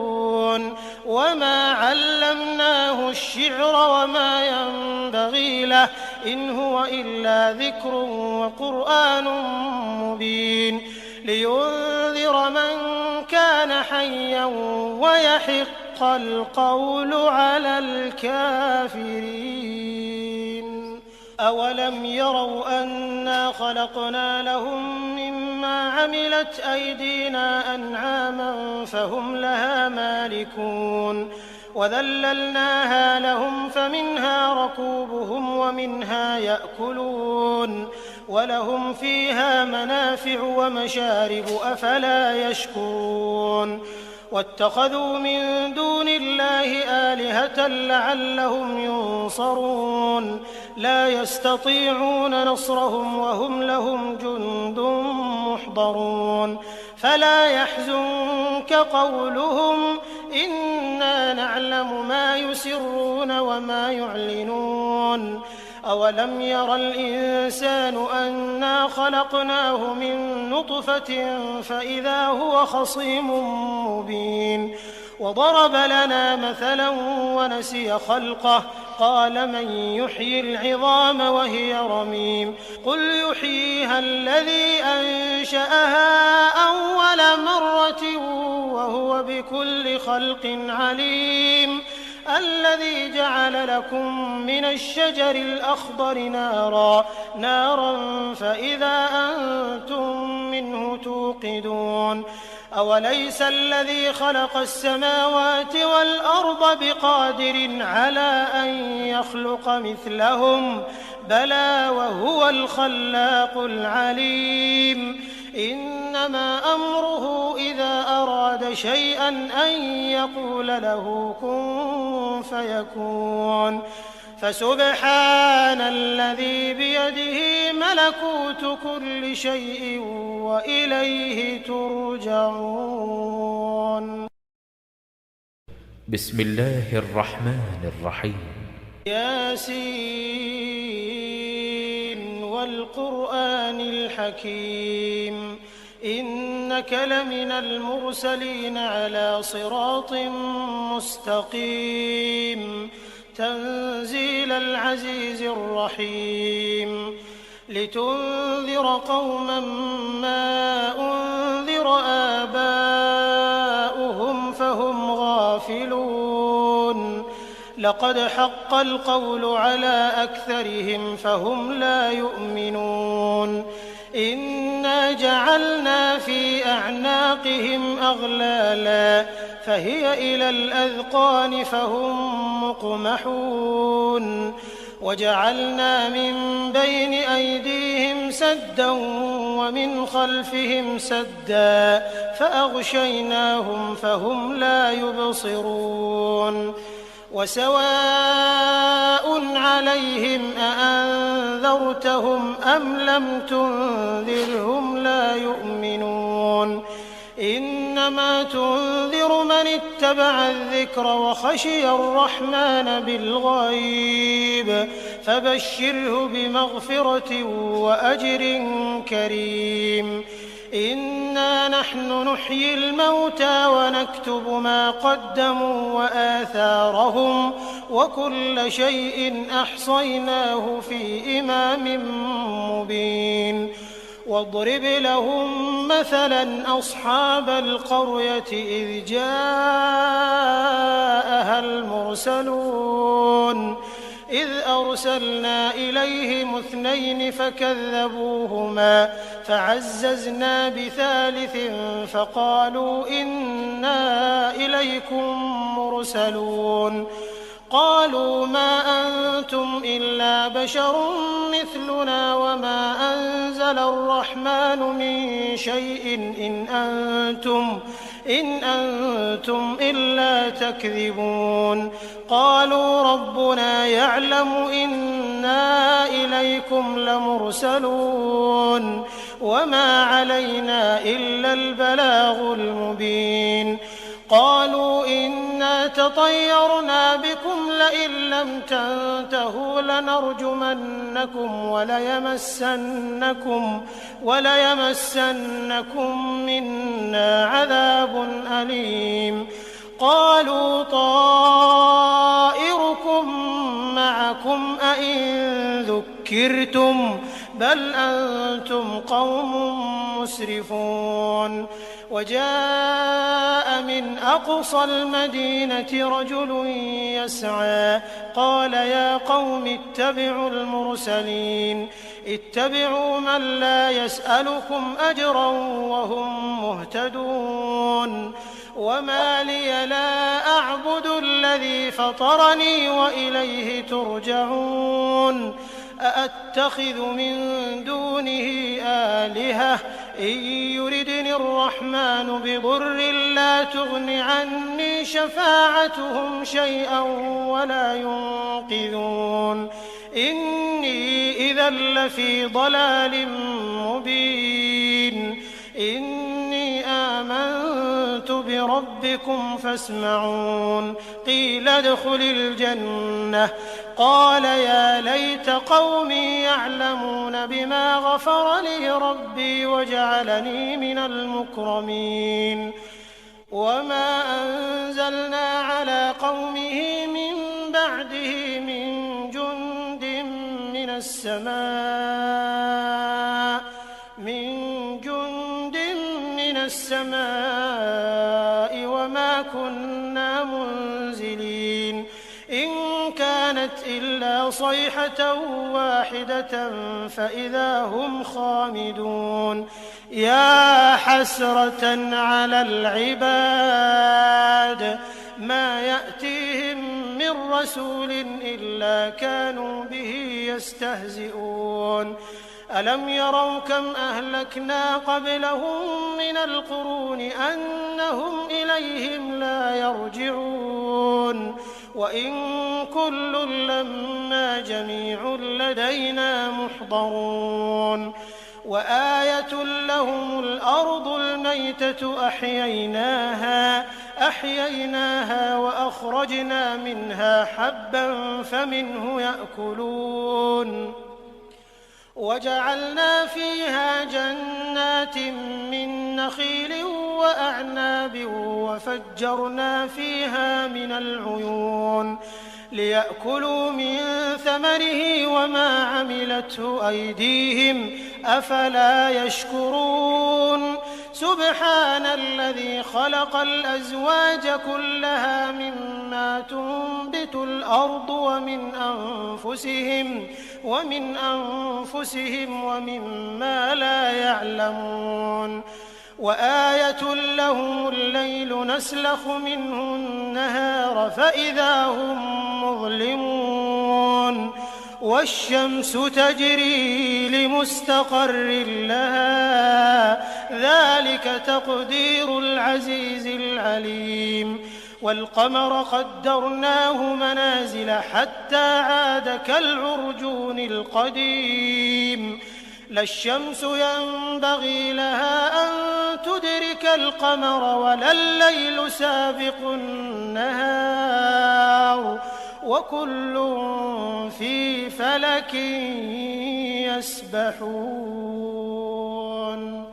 وما علمناه الشعر وما ينبغي له إن هو إلا ذكر وقرآن مبين لينذر من كان حيا ويحق القول على الكافرين أولم يروا أنا خلقنا لهم مما عملت أيدينا أنعاما فهم لها مالكون وذللناها لهم فمنها ركوبهم ومنها يأكلون ولهم فيها منافع ومشارب أفلا يشكرون واتخذوا من دون الله آلهة لعلهم ينصرون لا يستطيعون نصرهم وهم لهم جند محضرون فلا يحزنك قولهم إنا نعلم ما يسرون وما يعلنون أولم ير الإنسان أنا خلقناه من نطفة فإذا هو خصيم مبين وضرب لنا مثلا ونسي خلقه قال من يحيي العظام وهي رميم قل يحييها الذي أنشأها أول مرة وهو بكل خلق عليم الذي جعل لكم من الشجر الأخضر نارا فإذا أنتم منه توقدون أوليس الذي خلق السماوات والأرض بقادر على أن يخلق مثلهم بلى وهو الخلاق العليم إنما أمره إذا أراد شيئا أن يقول له كن فيكون فسبحان الذي بيده ملكوت كل شيء وإليه ترجعون. بسم الله الرحمن الرحيم. ياسين والقرآن الحكيم إنك لمن المرسلين على صراط مستقيم تنزيل العزيز الرحيم لتنذر قوما ما أنذر آباؤهم فهم غافلون لقد حق القول على أكثرهم فهم لا يؤمنون إنا جعلنا في أعناقهم أغلالا فهي إلى الأذقان فهم مقمحون وجعلنا من بين أيديهم سدا ومن خلفهم سدا فأغشيناهم فهم لا يبصرون وسواء عليهم أأنذرتهم أم لم تنذرهم لا يؤمنون إنما تنذر من اتبع الذكر وخشي الرحمن بالغيب فبشره بمغفرة وأجر كريم إنا نحن نحيي الموتى ونكتب ما قدموا وآثارهم وكل شيء أحصيناه في إمام مبين واضرب لهم مثلا أصحاب القرية إذ جاءها المرسلون إذ أرسلنا إليهم 2 فكذبوهما فعززنا بثالث فقالوا إنا إليكم مرسلون قالوا ما أنتم إلا بشر مثلنا وما أنزل الرحمن من شيء إن أنتم إلا تكذبون قالوا ربنا يعلم إنا إليكم لمرسلون وما علينا إلا البلاغ المبين قالوا إنا تطيرنا بكم لئن لم تنتهوا لنرجمنكم وليمسنكم منا عذاب أليم قالوا طائركم معكم أئن ذكرتم بل أنتم قوم مسرفون وجاء من أقصى المدينة رجل يسعى قال يا قوم اتبعوا المرسلين اتبعوا من لا يسألكم أجرا وهم مهتدون وما لي لا أعبد الذي فطرني وإليه ترجعون أأتخذ من دونه آلهة إن يردني الرحمن بضر لا تغن عني شفاعتهم شيئا ولا ينقذون إني إذا لفي ضلال مبين إني آمنت بربكم فاسمعون قيل ادخل الجنة قال يا ليت قومي يعلمون بما غفر لي ربي وجعلني من المكرمين وما أنزلنا على قومه من بعده من جند من السماء وما كنا منزلين إن كانت إلا صيحة واحدة فإذا هم خامدون يا حسرة على العباد ما يأتيهم من رسول إلا كانوا به يستهزئون ألم يروا كم أهلكنا قبلهم من القرون أنهم إليهم لا يرجعون وإن كل لما جميع لدينا محضرون وآية لهم الأرض الميتة أحييناها وأخرجنا منها حبا فمنه يأكلون وجعلنا فيها جنات من نخيل وأعناب وفجرنا فيها من العيون ليأكلوا من ثمره وما عملته أيديهم أفلا يشكرون سبحان الذي خلق الأزواج كلها مما تنبت الأرض ومن أنفسهم ومما لا يعلمون وآية لهم الليل نسلخ منه النهار فإذا هم مظلمون والشمس تجري لمستقر لها ذلك تقدير العزيز العليم والقمر قدرناه منازل حتى عاد كالعرجون القديم لا الشمس ينبغي لها أن تدرك القمر ولا الليل سابق النهار وكل في فلك يسبحون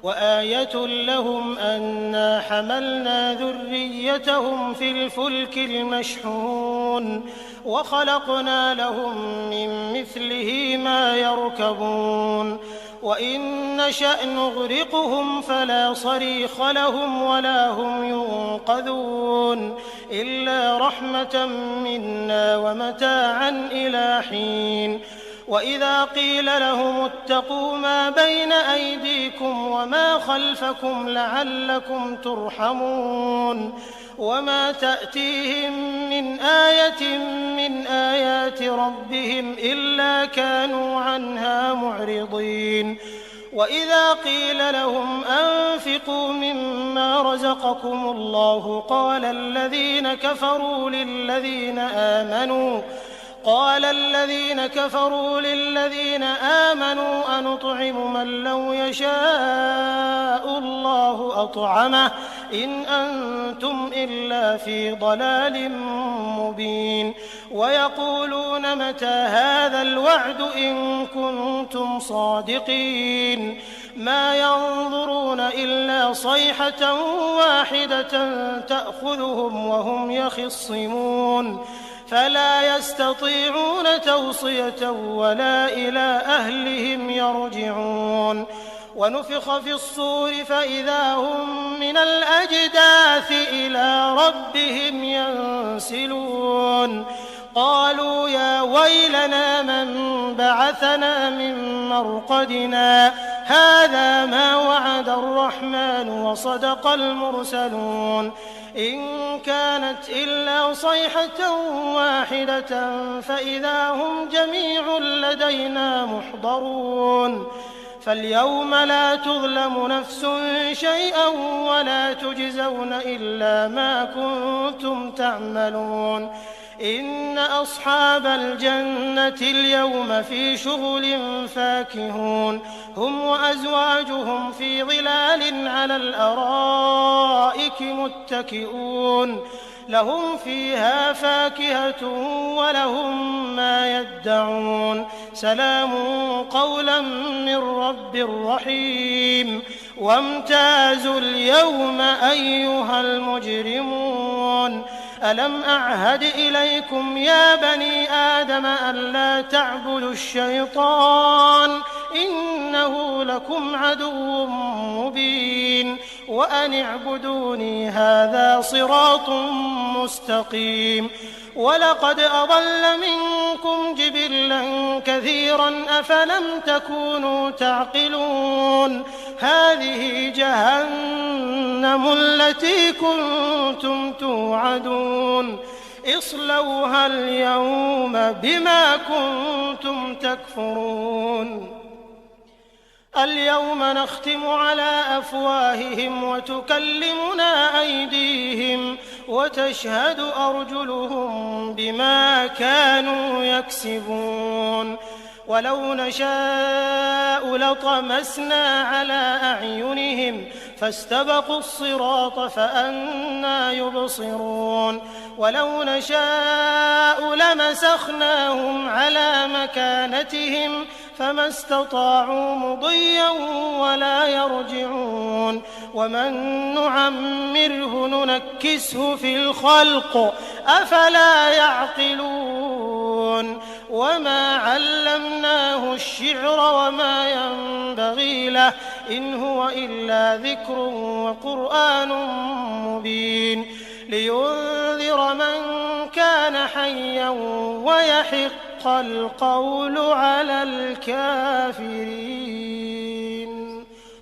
وآية لهم أنا حملنا ذريتهم في الفلك المشحون وخلقنا لهم من مثله ما يركبون وإن نشأ نغرقهم فلا صريخ لهم ولا هم ينقذون إلا رحمة منا ومتاعا إلى حين وإذا قيل لهم اتقوا ما بين أيديكم وما خلفكم لعلكم ترحمون وما تأتيهم من آية من آيات ربهم إلا كانوا عنها معرضين وإذا قيل لهم أنفقوا مما رزقكم الله قال الذين كفروا للذين آمنوا أنطعم من لو يشاء الله أطعمه إن أنتم إلا في ضلال مبين ويقولون متى هذا الوعد إن كنتم صادقين ما ينظرون إلا صيحة واحدة تأخذهم وهم يخصمون فلا يستطيعون توصية ولا إلى أهلهم يرجعون ونفخ في الصور فإذا هم من الأجداث إلى ربهم ينسلون قالوا يا ويلنا من بعثنا من مرقدنا هذا ما وعد الرحمن وصدق المرسلون إن كانت إلا صيحة واحدة فإذا هم جميع لدينا محضرون فاليوم لا تظلم نفس شيئا ولا تجزون إلا ما كنتم تعملون إن أصحاب الجنة اليوم في شغل فاكهون هم وأزواجهم في ظلال على الأرائك متكئون لهم فيها فاكهة ولهم ما يدعون سلام قولا من رب رحيم وامتازوا اليوم أيها المجرمون ألم أعهد إليكم يا بني آدم ألا تعبدوا الشيطان إنه لكم عدو مبين وأن اعبدوني هذا صراط مستقيم ولقد أضل منكم جبلا كثيرا أفلم تكونوا تعقلون هذه جهنم التي كنتم توعدون اصلوها اليوم بما كنتم تكفرون اليوم نختم على أفواههم وتكلمنا أيديهم وتشهد أرجلهم بما كانوا يكسبون ولو نشاء لطمسنا على أعينهم فاستبقوا الصراط فأنى يبصرون ولو نشاء لمسخناهم على مكانتهم فما استطاعوا مضيا ولا يرجعون ومن نعمره ننكسه في الخلق أفلا يعقلون وما علمناه الشعر وما ينبغي له إن هو إلا ذكر وقرآن مبين لينذر من كان حيا ويحق القول على الكافرين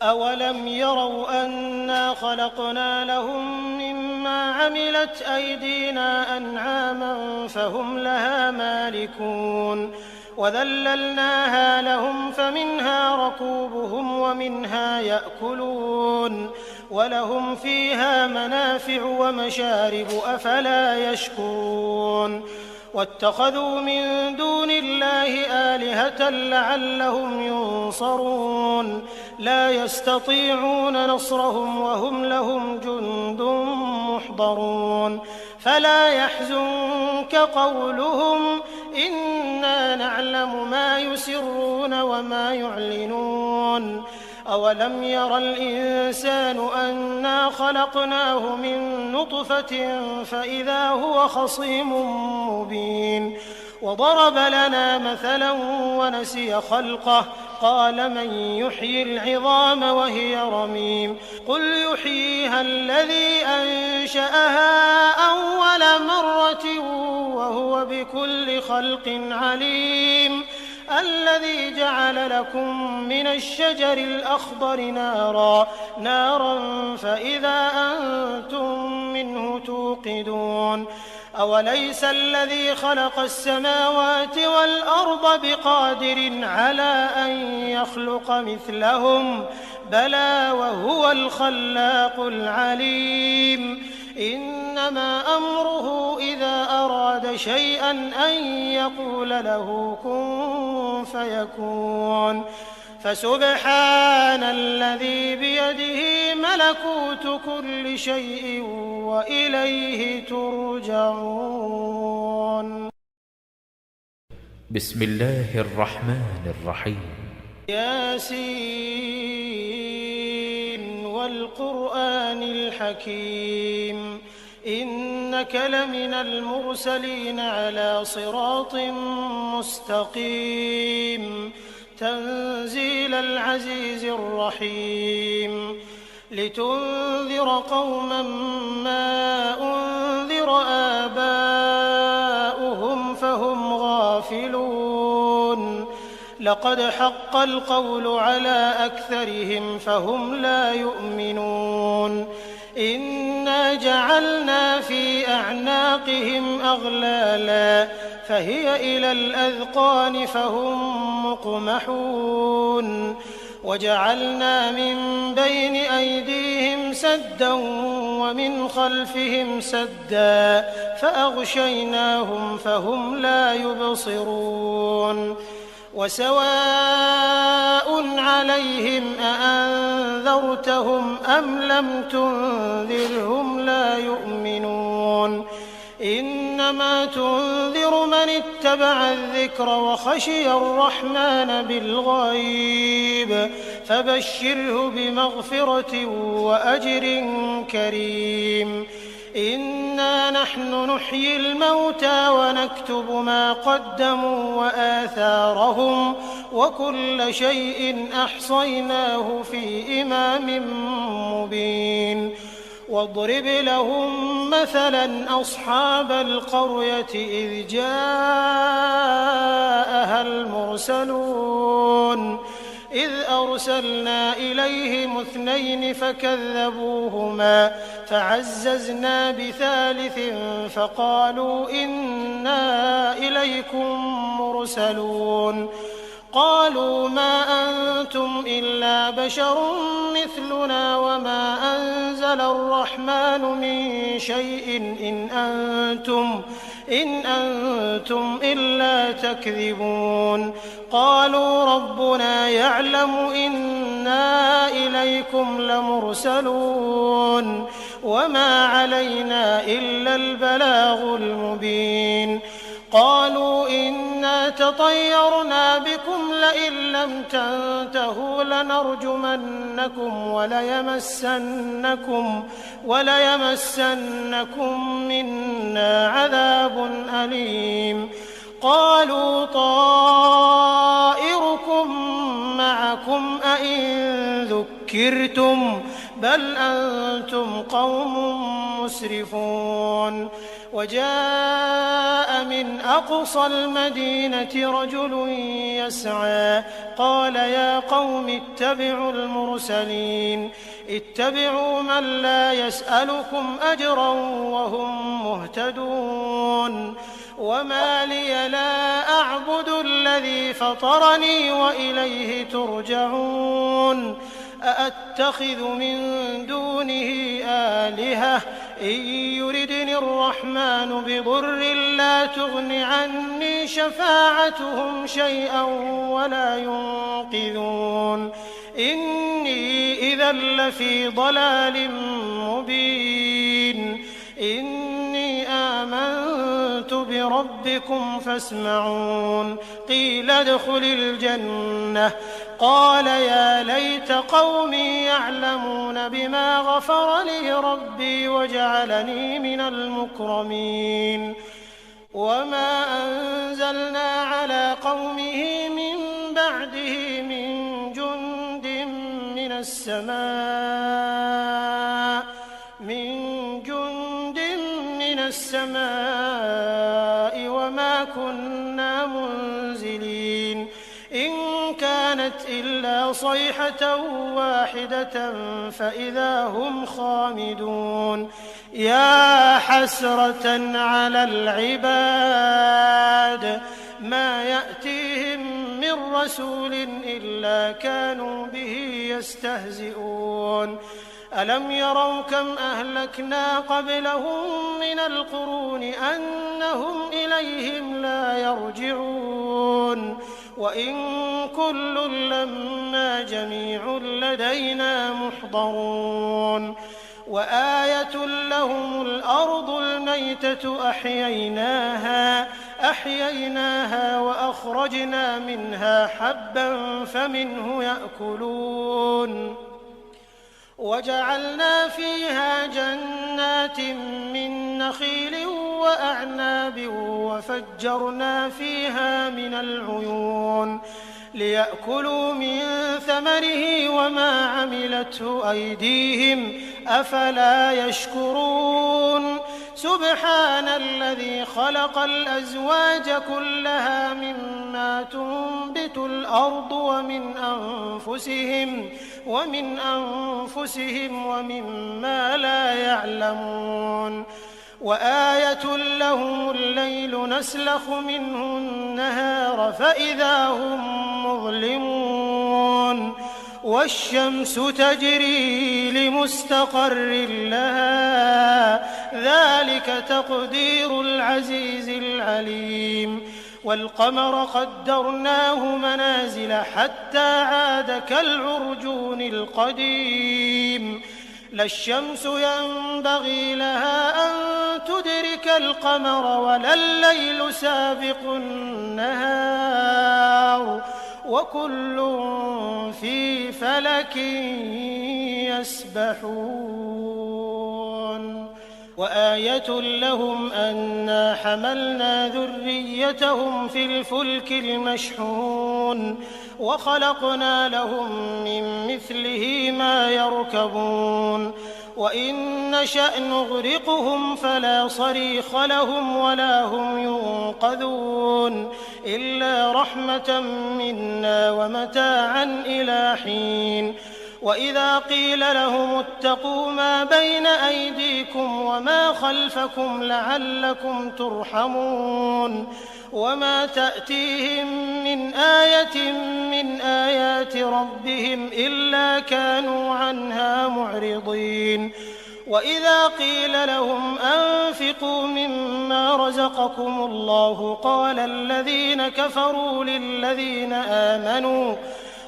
أولم يروا أنا خلقنا لهم مما عملت أيدينا أنعاما فهم لها مالكون وذللناها لهم فمنها ركوبهم ومنها يأكلون ولهم فيها منافع ومشارب أفلا يشكرون واتخذوا من دون الله آلهة لعلهم ينصرون لا يستطيعون نصرهم وهم لهم جند محضرون فلا يحزنك قولهم إنا نعلم ما يسرون وما يعلنون أولم ير الإنسان أنا خلقناه من نطفة فإذا هو خصيم مبين وضرب لنا مثلا ونسي خلقه قال من يحيي العظام وهي رميم قل يحييها الذي أنشأها أول مرة وهو بكل خلق عليم الذي جعل لكم من الشجر الأخضر نارا فإذا أنتم منه توقدون أوليس الذي خلق السماوات والأرض بقادر على أن يخلق مثلهم بلى وهو الخلاق العليم إنما أمره إذا أراد شيئا أن يقول له كن فيكون فسبحان الذي بيده ملكوت كل شيء وإليه ترجعون بسم الله الرحمن الرحيم ياسين والقرآن الحكيم إنك لمن المرسلين على صراط مستقيم تنزيل العزيز الرحيم لتنذر قوما ما أنذر آباؤهم فهم غافلون لقد حق القول على أكثرهم فهم لا يؤمنون إنا جعلنا في أعناقهم أغلالا فهي إلى الأذقان فهم مقمحون وجعلنا من بين أيديهم سدا ومن خلفهم سدا فأغشيناهم فهم لا يبصرون وسواء عليهم أأنذرتهم أم لم تنذرهم لا يؤمنون إنما تنذر من اتبع الذكر وخشي الرحمن بالغيب فبشره بمغفرة وأجر كريم إنا نحن نحيي الموتى ونكتب ما قدموا وآثارهم وكل شيء أحصيناه في إمام مبين واضرب لهم مثلا أصحاب القرية إذ جاءها المرسلون إذ أرسلنا إليهم 2 فكذبوهما فعززنا بثالث فقالوا إنا إليكم مرسلون قالوا ما أنتم إلا بشر مثلنا وما أنزل الرحمن من شيء إن أنتم إلا تكذبون قالوا ربنا يعلم إنا إليكم لمرسلون وما علينا إلا البلاغ المبين قالوا إنا تطيرنا بكم لئن لم تنتهوا لنرجمنكم وليمسنكم منا عذاب أليم قالوا طائركم معكم أئن ذكرتم بل أنتم قوم مسرفون وجاء من أقصى المدينة رجل يسعى قال يا قوم اتبعوا المرسلين اتبعوا من لا يسألكم أجرا وهم مهتدون وما لي لا أعبد الذي فطرني وإليه ترجعون أأتخذ من دونه آلهة إن يردني الرحمن بضر لا تغن عني شفاعتهم شيئا ولا ينقذون إني إذا لفي ضلال مبين إني آمنت بربكم فاسمعون قيل ادخل الجنة قال يا ليت قومي يعلمون بما غفر لي ربي وجعلني من المكرمين وما أنزلنا على قومه من بعده من جند من السماء وما كنا منزلين إن كانت إلا صيحة واحدة فإذا هم خامدون يا حسرة على العباد ما يأتيهم من رسول إلا كانوا به يستهزئون ألم يروا كم أهلكنا قبلهم من القرون أنهم إليهم لا يرجعون وإن كل لما جميع لدينا محضرون وآية لهم الأرض الميتة أحييناها وأخرجنا منها حبا فمنه يأكلون وجعلنا فيها جنات من نخيل وأعناب وفجرنا فيها من العيون ليأكلوا من ثمره وما عملته أيديهم أفلا يشكرون سبحان الذي خلق الأزواج كلها مما تنبت الأرض ومن أنفسهم ومما لا يعلمون وآية لهم الليل نسلخ منه النهار فإذا هم مظلمون والشمس تجري لمستقر لها ذلك تقدير العزيز العليم والقمر قدرناه منازل حتى عاد كالعرجون القديم لا الشمس ينبغي لها أن تدرك القمر ولا الليل سابق النهار وكل في فلك يسبحون وآية لهم أنا حملنا ذريتهم في الفلك المشحون وخلقنا لهم من مثله ما يركبون وإن نشأ نغرقهم فلا صريخ لهم ولا هم ينقذون إلا رحمة منا ومتاعا إلى حين وإذا قيل لهم اتقوا ما بين أيديكم وما خلفكم لعلكم ترحمون وما تأتيهم من آية من آيات ربهم إلا كانوا عنها معرضين وإذا قيل لهم أنفقوا مما رزقكم الله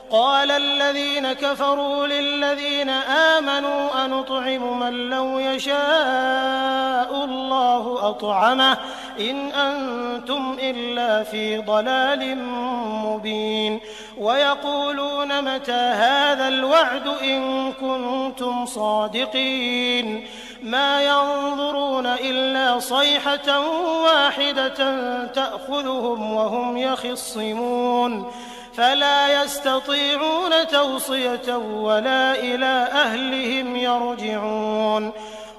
قال الذين كفروا للذين آمنوا أنطعم من لو يشاء الله أطعمه إن أنتم إلا في ضلال مبين ويقولون متى هذا الوعد إن كنتم صادقين ما ينظرون إلا صيحة واحدة تأخذهم وهم يخصمون فلا يستطيعون توصية ولا إلى أهلهم يرجعون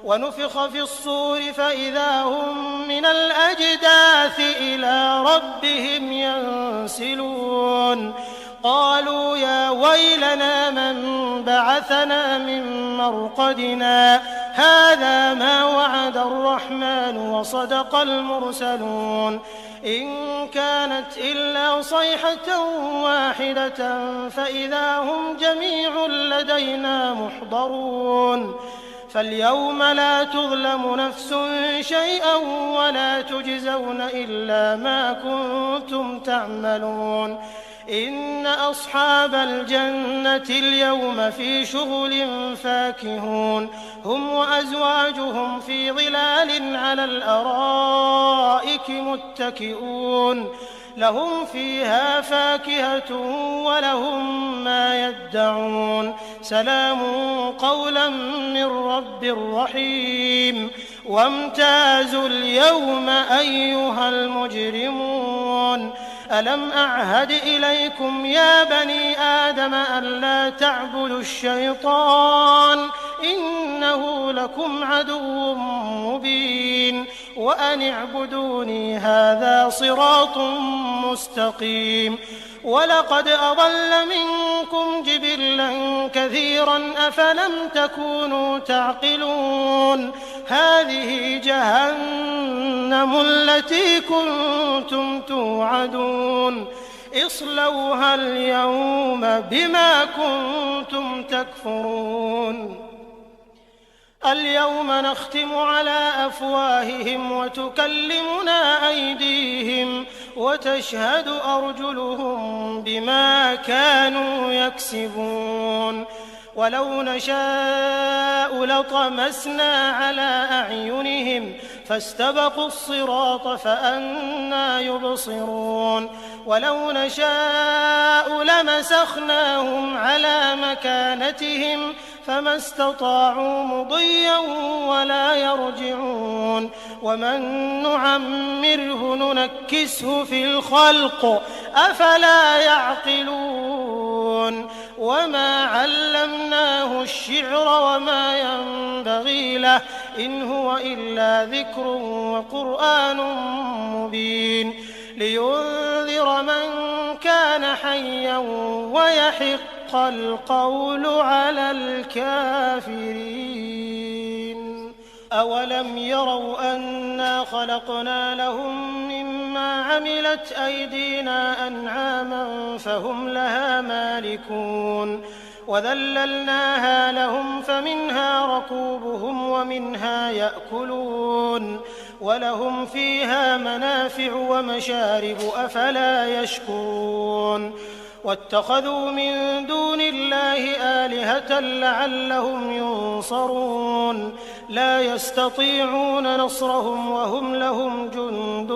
ونفخ في الصور فإذا هم من الأجداث إلى ربهم ينسلون قالوا يا ويلنا من بعثنا من مرقدنا هذا ما وعد الرحمن وصدق المرسلون إن كانت إلا صيحة واحدة فإذا هم جميع لدينا محضرون فاليوم لا تظلم نفس شيئا ولا تجزون إلا ما كنتم تعملون إن أصحاب الجنة اليوم في شغل فاكهون هم وأزواجهم في ظلال على الأرائك متكئون لهم فيها فاكهة ولهم ما يدعون سلام قولا من رب رحيم وامتازوا اليوم أيها المجرمون ألم أعهد إليكم يا بني آدم ألا تعبدوا الشيطان إنه لكم عدو مبين وأن اعبدوني هذا صراط مستقيم ولقد أضل منكم جبلا كثيرا أفلم تكونوا تعقلون هذه جهنم التي كنتم توعدون اصلوها اليوم بما كنتم تكفرون اليوم نختم على أفواههم وتكلمنا أيديهم وتشهد أرجلهم بما كانوا يكسبون ولو نشاء لطمسنا على أعينهم فاستبقوا الصراط فأنى يبصرون ولو نشاء لمسخناهم على مكانتهم فما استطاعوا مضيا ولا يرجعون ومن نعمره ننكسه في الخلق أفلا يعقلون وما علمناه الشعر وما ينبغي له إن هو إلا ذكر وقرآن مبين لينذر من كان حيا ويحق القول على الكافرين أولم يروا أنا خلقنا لهم مما عملت أيدينا أنعاما فهم لها مالكون وذللناها لهم فمنها ركوبهم ومنها يأكلون ولهم فيها منافع ومشارب أفلا يشكرون واتخذوا من دون الله آلهة لعلهم ينصرون لا يستطيعون نصرهم وهم لهم جند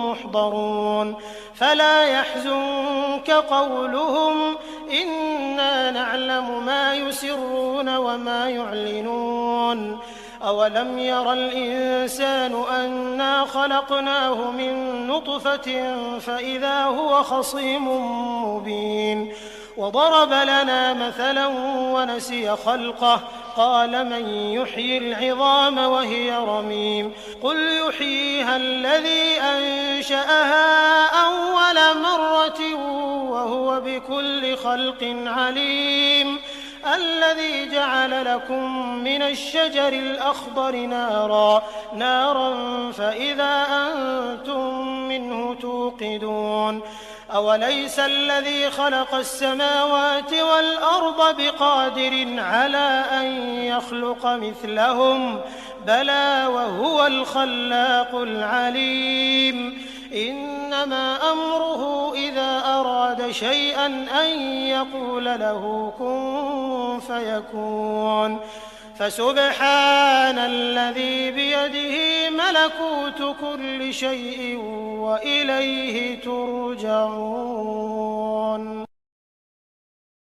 محضرون فلا يحزنك قولهم إنا نعلم ما يسرون وما يعلنون أولم ير الإنسان أنا خلقناه من نطفة فإذا هو خصيم مبين وضرب لنا مثلا ونسي خلقه قال من يحيي العظام وهي رميم قل يحييها الذي أنشأها أول مرة وهو بكل خلق عليم الذي جعل لكم من الشجر الأخضر نارا فإذا أنتم منه توقدون أوليس الذي خلق السماوات والأرض بقادر على أن يخلق مثلهم بلى وهو الخلاق العليم إنما أمره إذا أراد شيئا أن يقول له كن فيكون فسبحان الذي بيده ملكوت كل شيء وإليه ترجعون